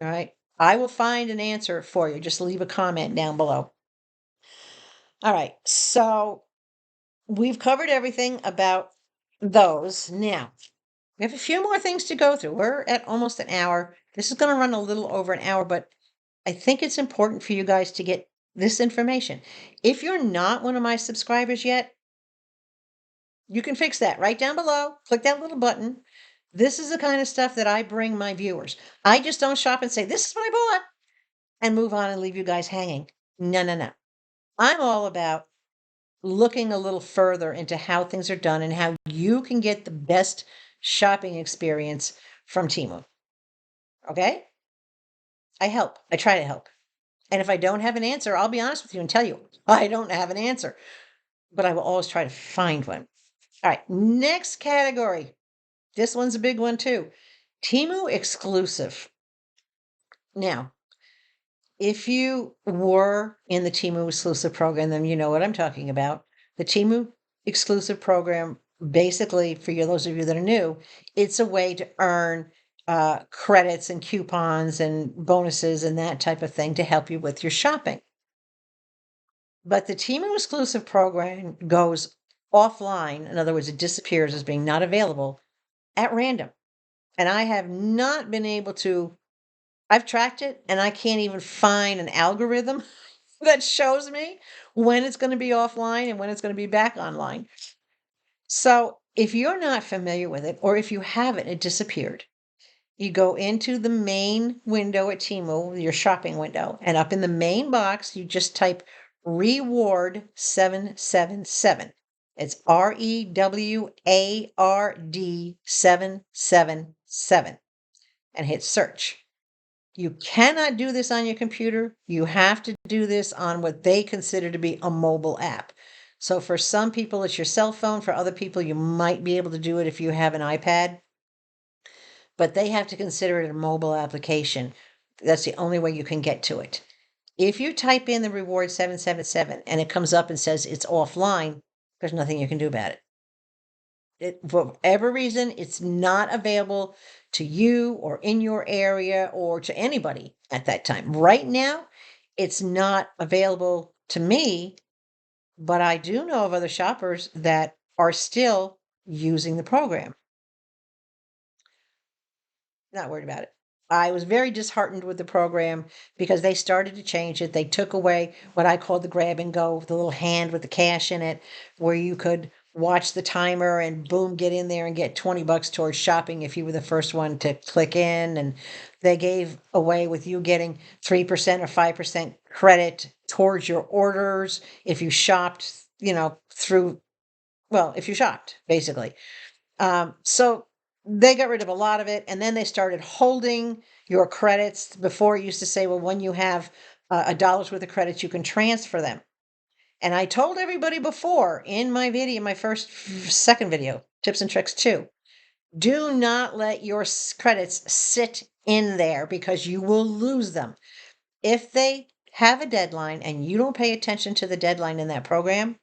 S1: All right. I will find an answer for you. Just leave a comment down below. All right. So we've covered everything about those. Now, we have a few more things to go through. We're at almost an hour. This is going to run a little over an hour, but I think it's important for you guys to get this information. If you're not one of my subscribers yet, you can fix that right down below. Click that little button. This is the kind of stuff that I bring my viewers. I just don't shop and say, this is what I bought, and move on and leave you guys hanging. No, no, no. I'm all about looking a little further into how things are done and how you can get the best shopping experience from Teemu. Okay? I help. I try to help. And if I don't have an answer, I'll be honest with you and tell you I don't have an answer, but I will always try to find one. All right, next category. This one's a big one too. Teemu exclusive. Now, if you were in the Teemu exclusive program, then you know what I'm talking about. The Teemu exclusive program, basically, for you, those of you that are new, it's a way to earn credits and coupons and bonuses and that type of thing to help you with your shopping. But the Teemu exclusive program goes offline. In other words, it disappears as being not available at random. And I have not been able to, I've tracked it and I can't even find an algorithm that shows me when it's going to be offline and when it's going to be back online. So if you're not familiar with it, or if you haven't, it disappeared. You go into the main window at Teemu, your shopping window, and up in the main box, you just type reward 777. It's REWARD 777 and hit search. You cannot do this on your computer. You have to do this on what they consider to be a mobile app. So for some people, it's your cell phone. For other people, you might be able to do it if you have an iPad, but they have to consider it a mobile application. That's the only way you can get to it. If you type in the reward 777 and it comes up and says it's offline, there's nothing you can do about it. For whatever reason, it's not available to you or in your area or to anybody at that time. Right now, it's not available to me, but I do know of other shoppers that are still using the program. Not worried about it. I was very disheartened with the program because they started to change it. They took away what I called the grab and go, the little hand with the cash in it, where you could watch the timer and boom, get in there and get $20 towards shopping if you were the first one to click in. And they gave away with you getting 3% or 5% credit towards your orders if you shopped, through, well, if you shopped, basically. So they got rid of a lot of it, and then they started holding your credits. Before, it used to say, well, when you have a dollar's worth of credits, you can transfer them. And I told everybody before in my video, my second video, tips and tricks 2, do not let your credits sit in there because you will lose them. If they have a deadline and you don't pay attention to the deadline in that program,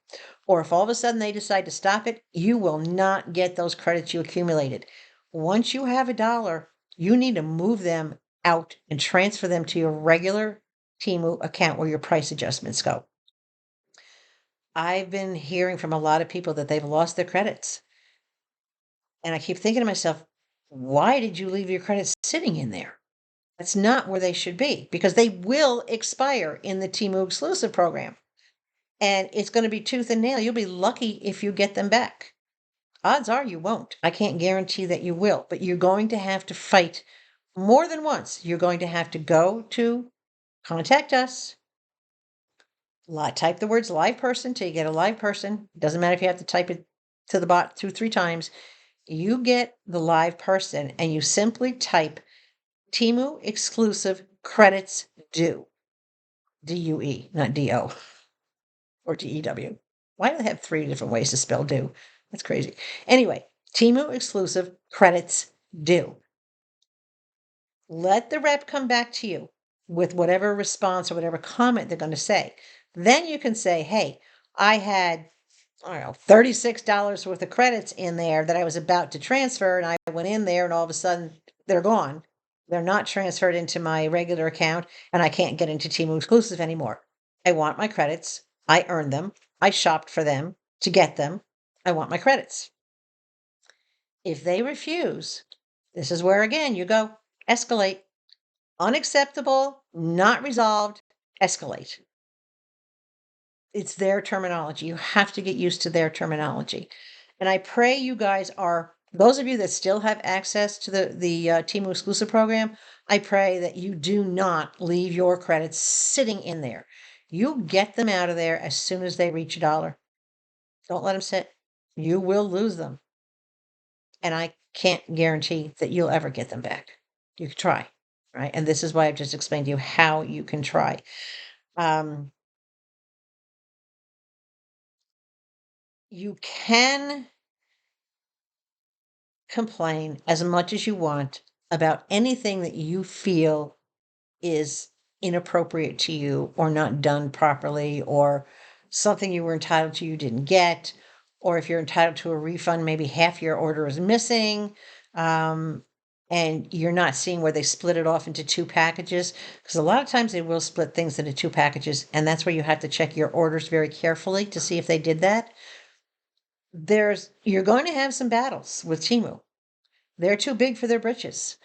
S1: or if all of a sudden they decide to stop it, you will not get those credits you accumulated. Once you have a dollar, you need to move them out and transfer them to your regular Teemu account where your price adjustments go. I've been hearing from a lot of people that they've lost their credits. And I keep thinking to myself, why did you leave your credits sitting in there? That's not where they should be because they will expire in the Teemu exclusive program. And it's going to be tooth and nail. You'll be lucky if you get them back. Odds are you won't. I can't guarantee that you will, but you're going to have to fight more than once. You're going to have to go to contact us, type the words live person till you get a live person. Doesn't matter if you have to type it to the bot 2-3 times. You get the live person and you simply type Teemu exclusive credits due. DUE, not DO or DEW. Why do they have 3 different ways to spell due? That's crazy. Anyway, Teemu exclusive credits due. Let the rep come back to you with whatever response or whatever comment they're going to say. Then you can say, hey, I had, I don't know, $36 worth of credits in there that I was about to transfer. And I went in there and all of a sudden they're gone. They're not transferred into my regular account and I can't get into Teemu exclusive anymore. I want my credits. I earned them. I shopped for them to get them. I want my credits. If they refuse, this is where again you go escalate. Unacceptable, not resolved, escalate. It's their terminology. You have to get used to their terminology. And I pray you guys are, those of you that still have access to the Teemu exclusive program, I pray that you do not leave your credits sitting in there. You get them out of there as soon as they reach $1. Don't let them sit. You will lose them. and I can't guarantee that you'll ever get them back. You could try, right? And this is why I've just explained to you how you can try. Um, you can complain as much as you want about anything that you feel is inappropriate to you or not done properly or something you were entitled to you didn't get, or if you're entitled to a refund, maybe half your order is missing, um, and you're not seeing where they split it off into two packages, because a lot of times they will split things into two packages, and that's where you have to check your orders very carefully to see if they did that. You're going to have some battles with Timu. They're too big for their britches.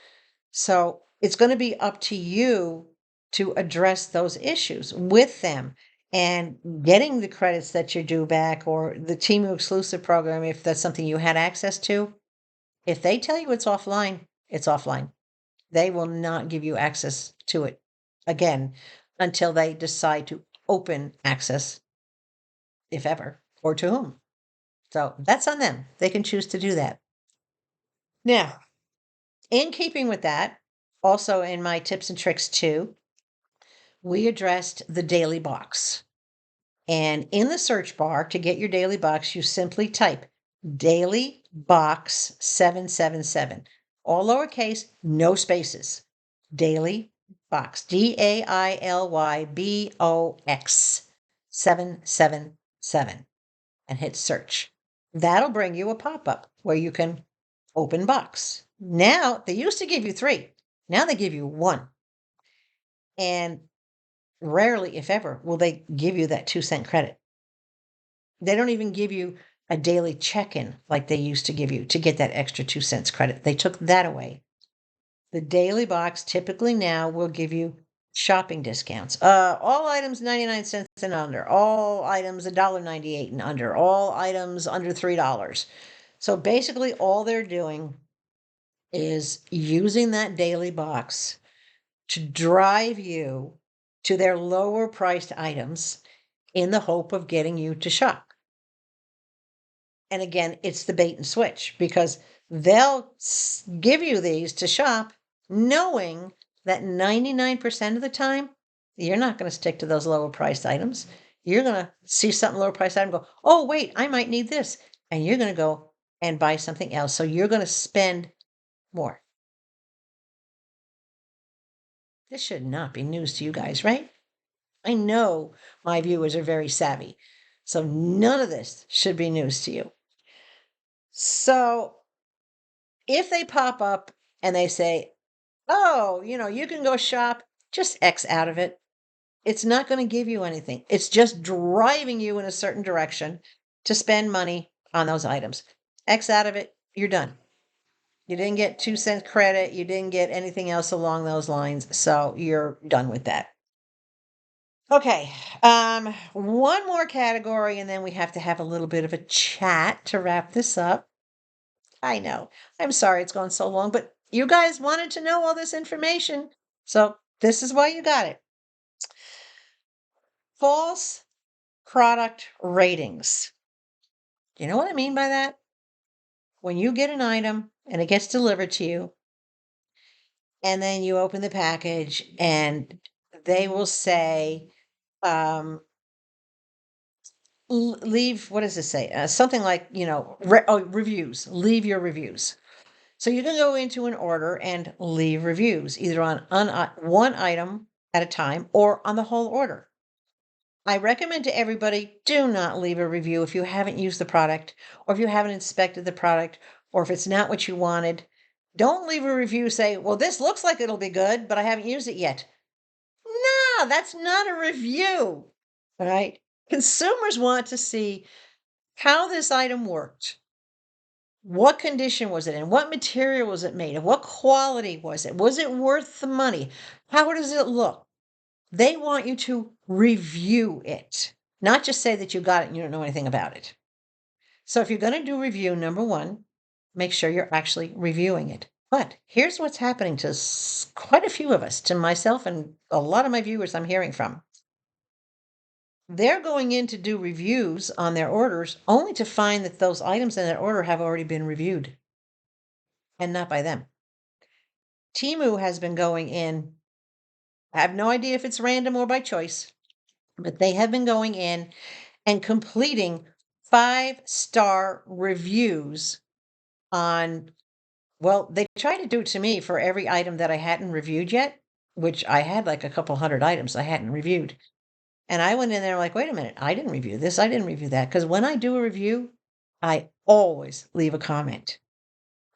S1: So it's going to be up to you to address those issues with them and getting the credits that you're due back, or the Teemu exclusive program, if that's something you had access to. If they tell you it's offline, it's offline. They will not give you access to it again until they decide to open access, if ever, or to whom. So that's on them. They can choose to do that. Now, in keeping with that, also in my tips and tricks too, we addressed the daily box. And in the search bar to get your daily box, you simply type daily box 777, all lowercase, no spaces. Daily box, DAILYBOX 777, and hit search. That'll bring you a pop up where you can open box. Now, they used to give you three, now they give you one. And rarely, if ever, will they give you that 2-cent credit. They don't even give you a daily check-in like they used to give you to get that extra 2 cents credit. They took that away. The daily box typically now will give you shopping discounts. All items 99 cents and under, all items $1.98 and under, all items under $3. So basically all they're doing is using that daily box to drive you to their lower priced items in the hope of getting you to shop. And again, it's the bait and switch, because they'll give you these to shop knowing that 99% of the time, you're not going to stick to those lower priced items. You're going to see something lower priced item, go, oh, wait, I might need this. And you're going to go and buy something else. So you're going to spend more. This should not be news to you guys, right? I know my viewers are very savvy. So none of this should be news to you. So if they pop up and they say, oh, you can go shop, just X out of it. It's not going to give you anything. It's just driving you in a certain direction to spend money on those items. X out of it, you're done. You didn't get 2-cent credit. You didn't get anything else along those lines. So you're done with that. Okay. One more category, and then we have to have a little bit of a chat to wrap this up. I know. I'm sorry it's gone so long, but you guys wanted to know all this information. So this is why you got it. False product ratings. You know what I mean by that? When you get an item and it gets delivered to you, and then you open the package and they will say, um, leave, what does it say? Something like, reviews, leave your reviews. So you can go into an order and leave reviews either on one item at a time or on the whole order. I recommend to everybody, do not leave a review if you haven't used the product, or if you haven't inspected the product, or if it's not what you wanted. Don't leave a review say, well, this looks like it'll be good, but I haven't used it yet. No, that's not a review. All right. Consumers want to see how this item worked. What condition was it in? What material was it made of? What quality was it? Was it worth the money? How does it look? They want you to review it, not just say that you got it and you don't know anything about it. So if you're going to do review, number one, make sure you're actually reviewing it. But here's what's happening to quite a few of us, to myself and a lot of my viewers I'm hearing from. They're going in to do reviews on their orders only to find that those items in that order have already been reviewed. and not by them. Temu has been going in, I have no idea if it's random or by choice, but they have been going in and completing 5-star reviews on, well, they tried to do it to me for every item that I hadn't reviewed yet, which I had like a couple hundred items I hadn't reviewed. And I went in there like, wait a minute, I didn't review this, I didn't review that. Because when I do a review, I always leave a comment.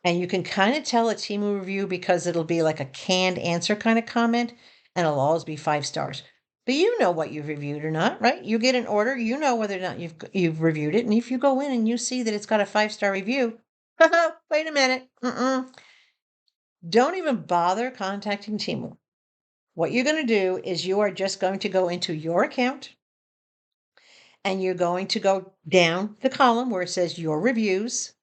S1: And you can kind of tell a Temu review because it'll be like a canned answer kind of comment, and it'll always be 5 stars. But you know what you've reviewed or not, right? You get an order, you know whether or not you've reviewed it, and if you go in and you see that it's got a 5-star review, wait a minute, don't even bother contacting Temu. What you're going to do is you are just going to go into your account and you're going to go down the column where it says your reviews.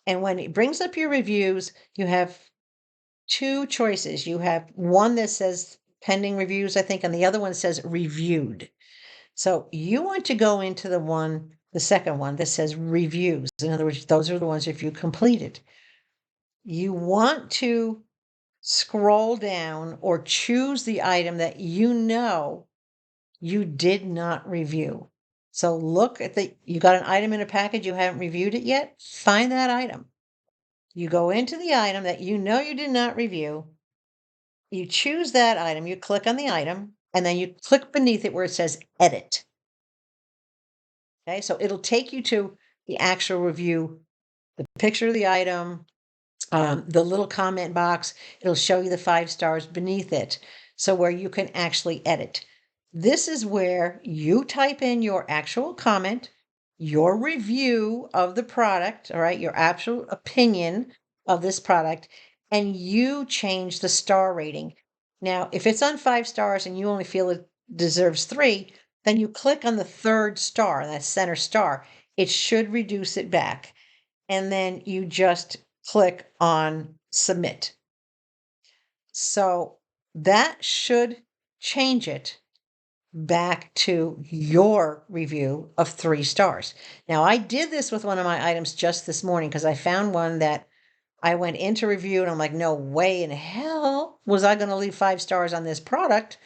S1: And when it brings up your reviews, you have two choices. You have one that says pending reviews, I think, and the other one says reviewed. So you want to go into the second one that says reviews. In other words, those are the ones if you completed. You want to scroll down or choose the item that you know you did not review. So look at you got an item in a package, you haven't reviewed it yet, find that item. You go into the item that you know you did not review, you choose that item, you click on the item, and then you click beneath it where it says edit. Okay, so it'll take you to the actual review, the picture of the item, the little comment box, it'll show you the 5 stars beneath it. So where you can actually edit. This is where you type in your actual comment, your review of the product, all right, your actual opinion of this product, and you change the star rating. Now, if it's on 5 stars and you only feel it deserves 3, then you click on the third star, that center star. It should reduce it back. And then you just click on submit. So that should change it back to your review of 3 stars. Now, I did this with one of my items just this morning because I found one that I went into review and I'm like, no way in hell was I going to leave 5 stars on this product.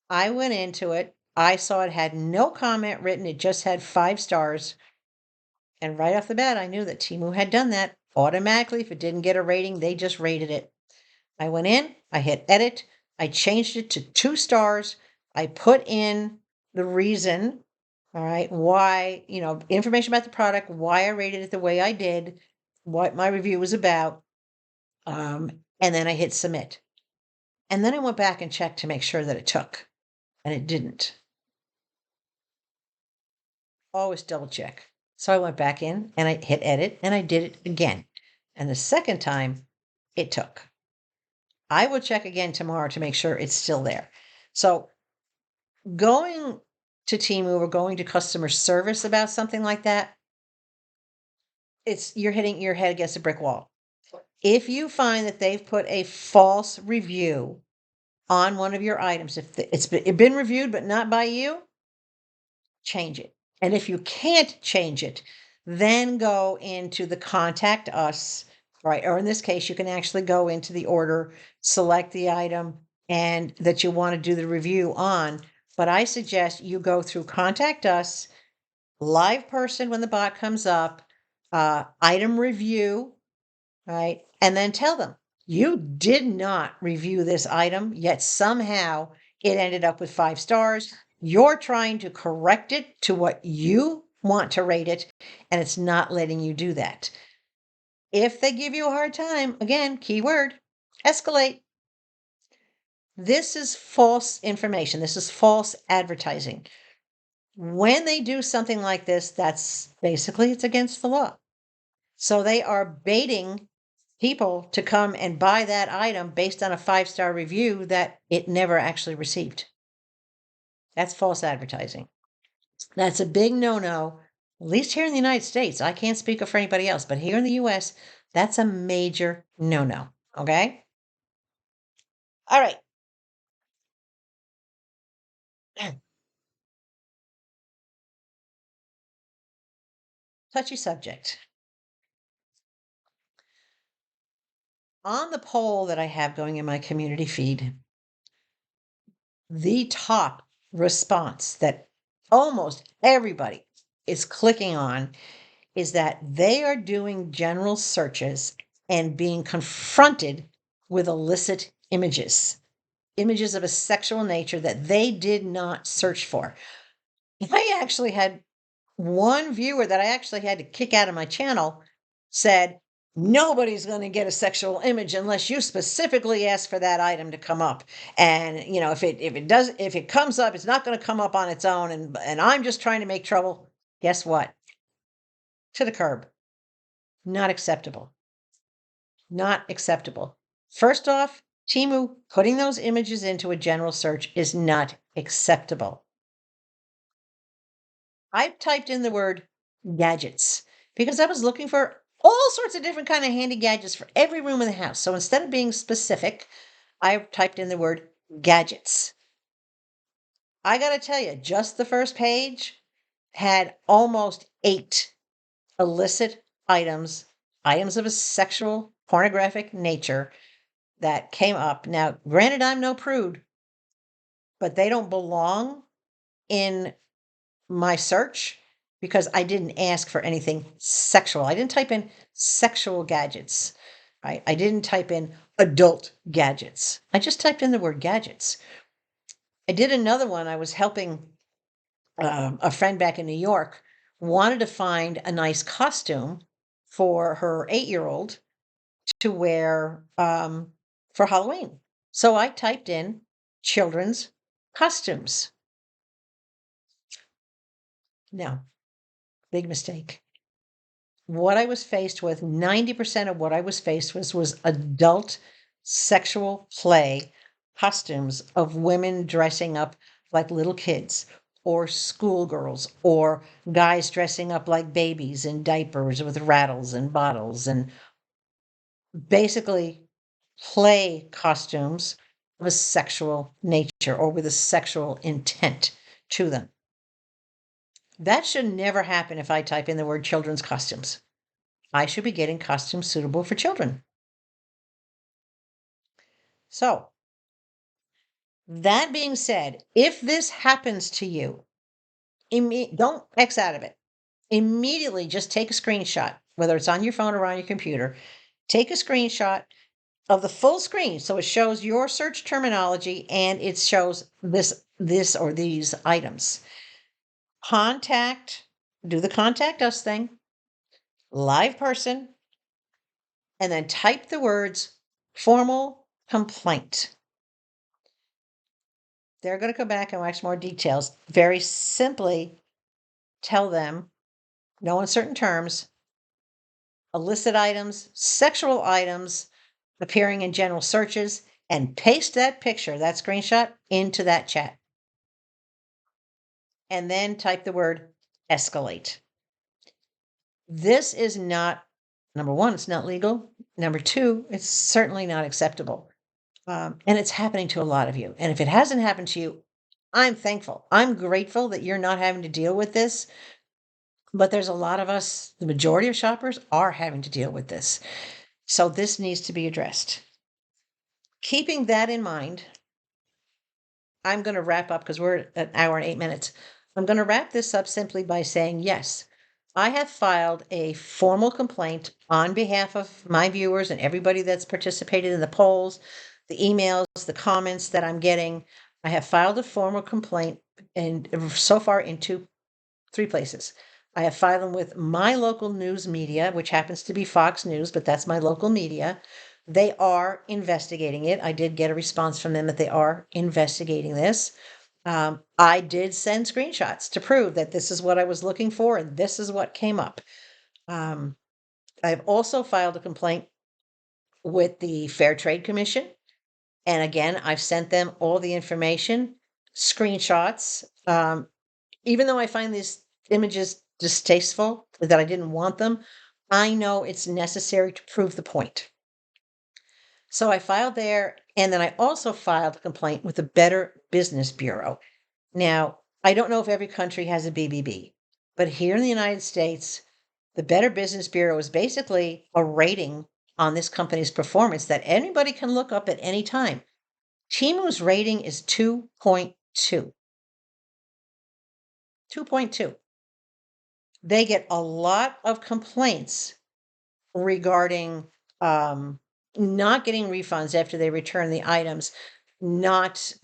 S1: I went into it. I saw it had no comment written. It just had 5 stars. And right off the bat, I knew that Teemu had done that automatically. If it didn't get a rating, they just rated it. I went in, I hit edit, I changed it to 2 stars. I put in the reason, all right, why, information about the product, why I rated it the way I did, what my review was about. And then I hit submit. And then I went back and checked to make sure that it took, and it didn't. Always double check. So I went back in and I hit edit and I did it again. And the second time it took. I will check again tomorrow to make sure it's still there. So going to Teemu or going to customer service about something like that, you're hitting your head against a brick wall. If you find that they've put a false review on one of your items, if it's been reviewed but not by you, change it. And if you can't change it, then go into the contact us, right? Or in this case, you can actually go into the order, select the item and that you want to do the review on. But I suggest you go through contact us, live person when the bot comes up, item review, right? And then tell them you did not review this item, yet somehow it ended up with 5 stars. You're trying to correct it to what you want to rate it, and it's not letting you do that. If they give you a hard time, again, keyword, escalate. This is false information. This is false advertising. When they do something like this, that's basically it's against the law. So they are baiting people to come and buy that item based on a 5-star review that it never actually received. That's false advertising. That's a big no-no, at least here in the United States. I can't speak for anybody else, but here in the US, that's a major no-no. Okay? All right. Touchy subject. On the poll that I have going in my community feed, the top response that almost everybody is clicking on is that they are doing general searches and being confronted with illicit images, images of a sexual nature that they did not search for. I actually had one viewer that I actually had to kick out of my channel said, nobody's going to get a sexual image unless you specifically ask for that item to come up. And if it comes up, it's not going to come up on its own. And I'm just trying to make trouble. Guess what? To the curb. Not acceptable. Not acceptable. First off, Teemu putting those images into a general search is not acceptable. I typed in the word gadgets because I was looking for all sorts of different kind of handy gadgets for every room in the house. So instead of being specific, I typed in the word gadgets. I got to tell you, just the first page had almost 8 illicit items, items of a sexual pornographic nature that came up. Now, granted, I'm no prude, but they don't belong in my search because I didn't ask for anything sexual. I didn't type in sexual gadgets. I didn't type in adult gadgets. I just typed in the word gadgets. I did another one. I was helping a friend back in New York, wanted to find a nice costume for her 8-year-old to wear for Halloween. So I typed in children's costumes. No, big mistake. What I was faced with, 90% of what I was faced with was adult sexual play costumes of women dressing up like little kids or schoolgirls or guys dressing up like babies in diapers with rattles and bottles and basically play costumes of a sexual nature or with a sexual intent to them. That should never happen if I type in the word children's costumes. I should be getting costumes suitable for children. So, that being said, if this happens to you, don't X out of it. Immediately just take a screenshot, whether it's on your phone or on your computer. Take a screenshot of the full screen so it shows your search terminology and it shows this or these items. Do the contact us thing, live person, and then type the words formal complaint. They're going to come back and wax more details. Very simply tell them, no uncertain terms, illicit items, sexual items appearing in general searches, and paste that picture, that screenshot, into that chat. And then type the word escalate. This is not, number one, it's not legal. Number two, it's certainly not acceptable. And it's happening to a lot of you. And if it hasn't happened to you, I'm thankful. I'm grateful that you're not having to deal with this. But there's a lot of us, the majority of shoppers are having to deal with this. So this needs to be addressed. Keeping that in mind, I'm going to wrap up because we're at an hour and 8 minutes. I'm going to wrap this up simply by saying, yes, I have filed a formal complaint on behalf of my viewers and everybody that's participated in the polls, the emails, the comments that I'm getting. I have filed a formal complaint and so far in 3 places. I have filed them with my local news media, which happens to be Fox News, but that's my local media. They are investigating it. I did get a response from them that they are investigating this. I did send screenshots to prove that this is what I was looking for and this is what came up. I've also filed a complaint with the Fair Trade Commission. And again, I've sent them all the information, screenshots. Even though I find these images distasteful, that I didn't want them, I know it's necessary to prove the point. So I filed there, and then I also filed a complaint with the Better Business Bureau. Now, I don't know if every country has a BBB, but here in the United States, the Better Business Bureau is basically a rating on this company's performance that anybody can look up at any time. Teemu's rating is 2.2. 2.2. They get a lot of complaints regarding not getting refunds after they return the items, not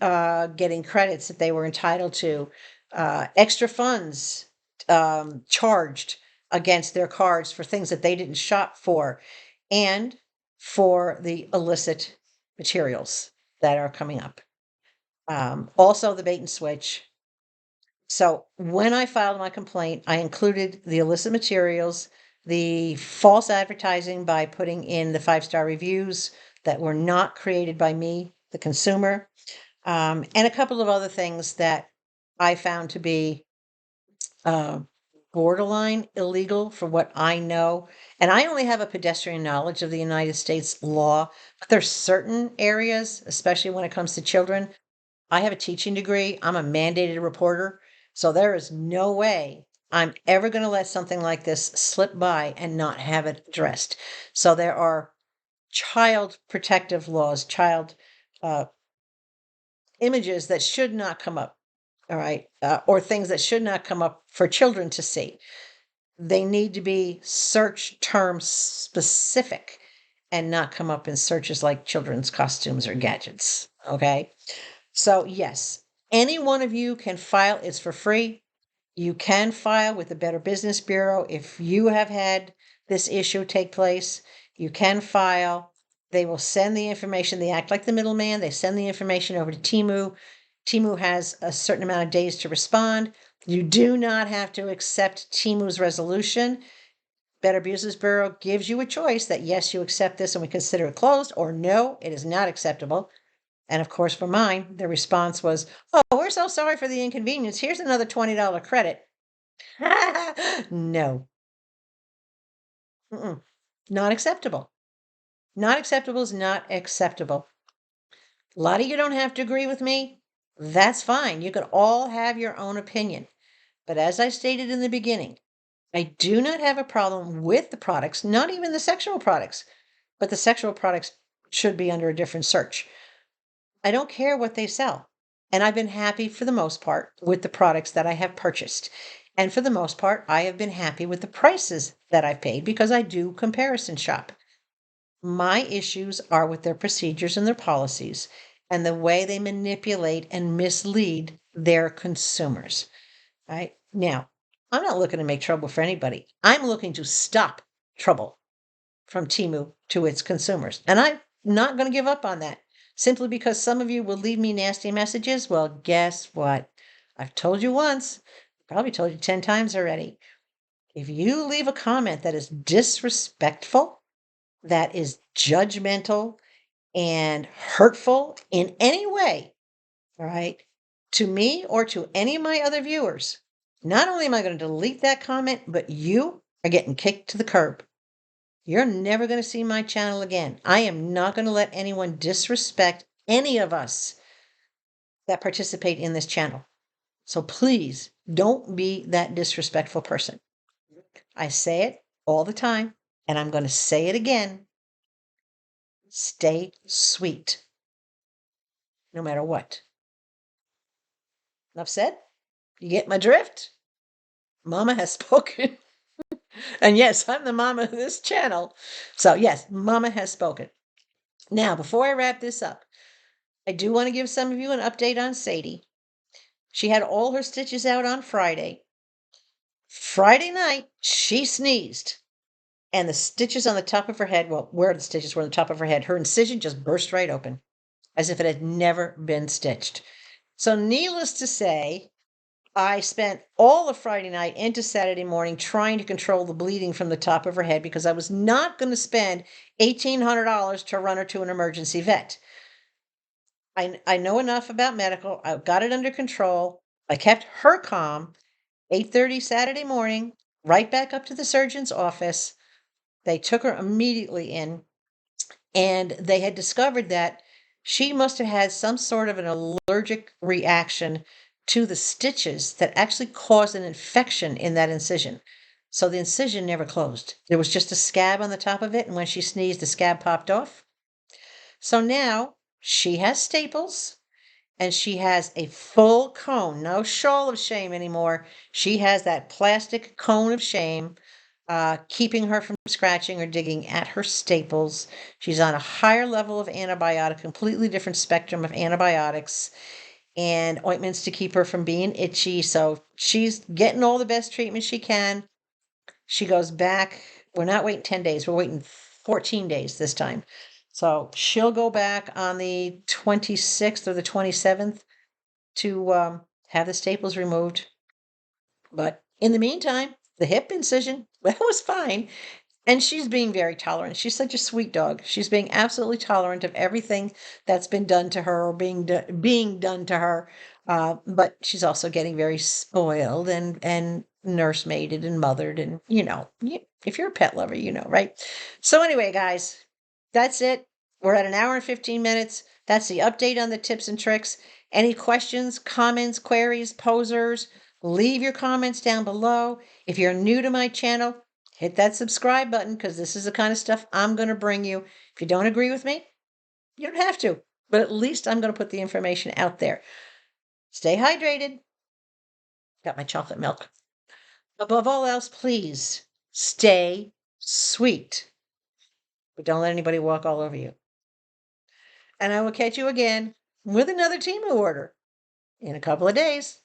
S1: getting credits that they were entitled to, extra funds charged against their cards for things that they didn't shop for, and for the illicit materials that are coming up. Also, the bait and switch. So when I filed my complaint, I included the illicit materials, the false advertising by putting in the 5-star reviews that were not created by me, the consumer, and a couple of other things that I found to be borderline illegal for what I know. And I only have a pedestrian knowledge of the United States law, but there's certain areas, especially when it comes to children. I have a teaching degree. I'm a mandated reporter. So there is no way I'm ever going to let something like this slip by and not have it addressed. So there are child protective laws, child uh, images that should not come up. All right. Or things that should not come up for children to see. They need to be search term specific and not come up in searches like children's costumes or gadgets. Okay. So, yes, any one of you can file. It's for free. You can file with the Better Business Bureau if you have had this issue take place. You can file. They will send the information. They act like the middleman. They send the information over to Teemu. Teemu has a certain amount of days to respond. You do not have to accept Teemu's resolution. Better Business Bureau gives you a choice that yes, you accept this and we consider it closed, or no, it is not acceptable. And of course, for mine, the response was, "Oh, we're so sorry for the inconvenience. Here's another $20 credit." No. Mm-mm. Not acceptable. Not acceptable is not acceptable. A lot of you don't have to agree with me. That's fine. You can all have your own opinion. But as I stated in the beginning, I do not have a problem with the products, not even the sexual products, but the sexual products should be under a different search. I don't care what they sell. And I've been happy for the most part with the products that I have purchased. And for the most part, I have been happy with the prices that I've paid because I do comparison shop. My issues are with their procedures and their policies and the way they manipulate and mislead their consumers. Right? Now, I'm not looking to make trouble for anybody. I'm looking to stop trouble from Teemu to its consumers. And I'm not going to give up on that simply because some of you will leave me nasty messages. Well, guess what? I've told you once, probably told you 10 times already. If you leave a comment that is disrespectful, that is judgmental and hurtful in any way, all right, to me or to any of my other viewers, not only am I going to delete that comment, but you are getting kicked to the curb. You're never going to see my channel again. I am not going to let anyone disrespect any of us that participate in this channel. So please don't be that disrespectful person. I say it all the time, and I'm going to say it again. Stay sweet, no matter what. Enough said? You get my drift? Mama has spoken. And yes, I'm the mama of this channel. So yes, Mama has spoken. Now, before I wrap this up, I do want to give some of you an update on Sadie. She had all her stitches out on Friday. Friday night, she sneezed, and the stitches on the top of her head, well, where the stitches were on the top of her head, her incision just burst right open, as if it had never been stitched. So needless to say, I spent all of Friday night into Saturday morning trying to control the bleeding from the top of her head because I was not going to spend $1,800 to run her to an emergency vet. I know enough about medical. I got it under control. I kept her calm. 8:30 Saturday morning, right back up to the surgeon's office. They took her immediately in, and they had discovered that she must have had some sort of an allergic reaction to the stitches that actually caused an infection in that incision. So the incision never closed. There was just a scab on the top of it, and when she sneezed, the scab popped off. So now she has staples and she has a full cone, no shawl of shame anymore. She has that plastic cone of shame, keeping her from scratching or digging at her staples. She's on a higher level of antibiotic, completely different spectrum of antibiotics and ointments to keep her from being itchy. So she's getting all the best treatment she can. She goes back. We're not waiting 10 days, we're waiting 14 days this time. So she'll go back on the 26th or the 27th to have the staples removed. But in the meantime, the hip incision, that was fine. And she's being very tolerant. She's such a sweet dog. She's being absolutely tolerant of everything that's been done to her or being done to her. But she's also getting very spoiled and nursemaided and mothered. And if you're a pet lover, right? So anyway, guys, that's it. We're at an hour and 15 minutes. That's the update on the tips and tricks. Any questions, comments, queries, posers? Leave your comments down below. If you're new to my channel, hit that subscribe button because this is the kind of stuff I'm going to bring you. If you don't agree with me, you don't have to, but at least I'm going to put the information out there. Stay hydrated. Got my chocolate milk. Above all else, please stay sweet, but don't let anybody walk all over you. And I will catch you again with another Teemu order in a couple of days.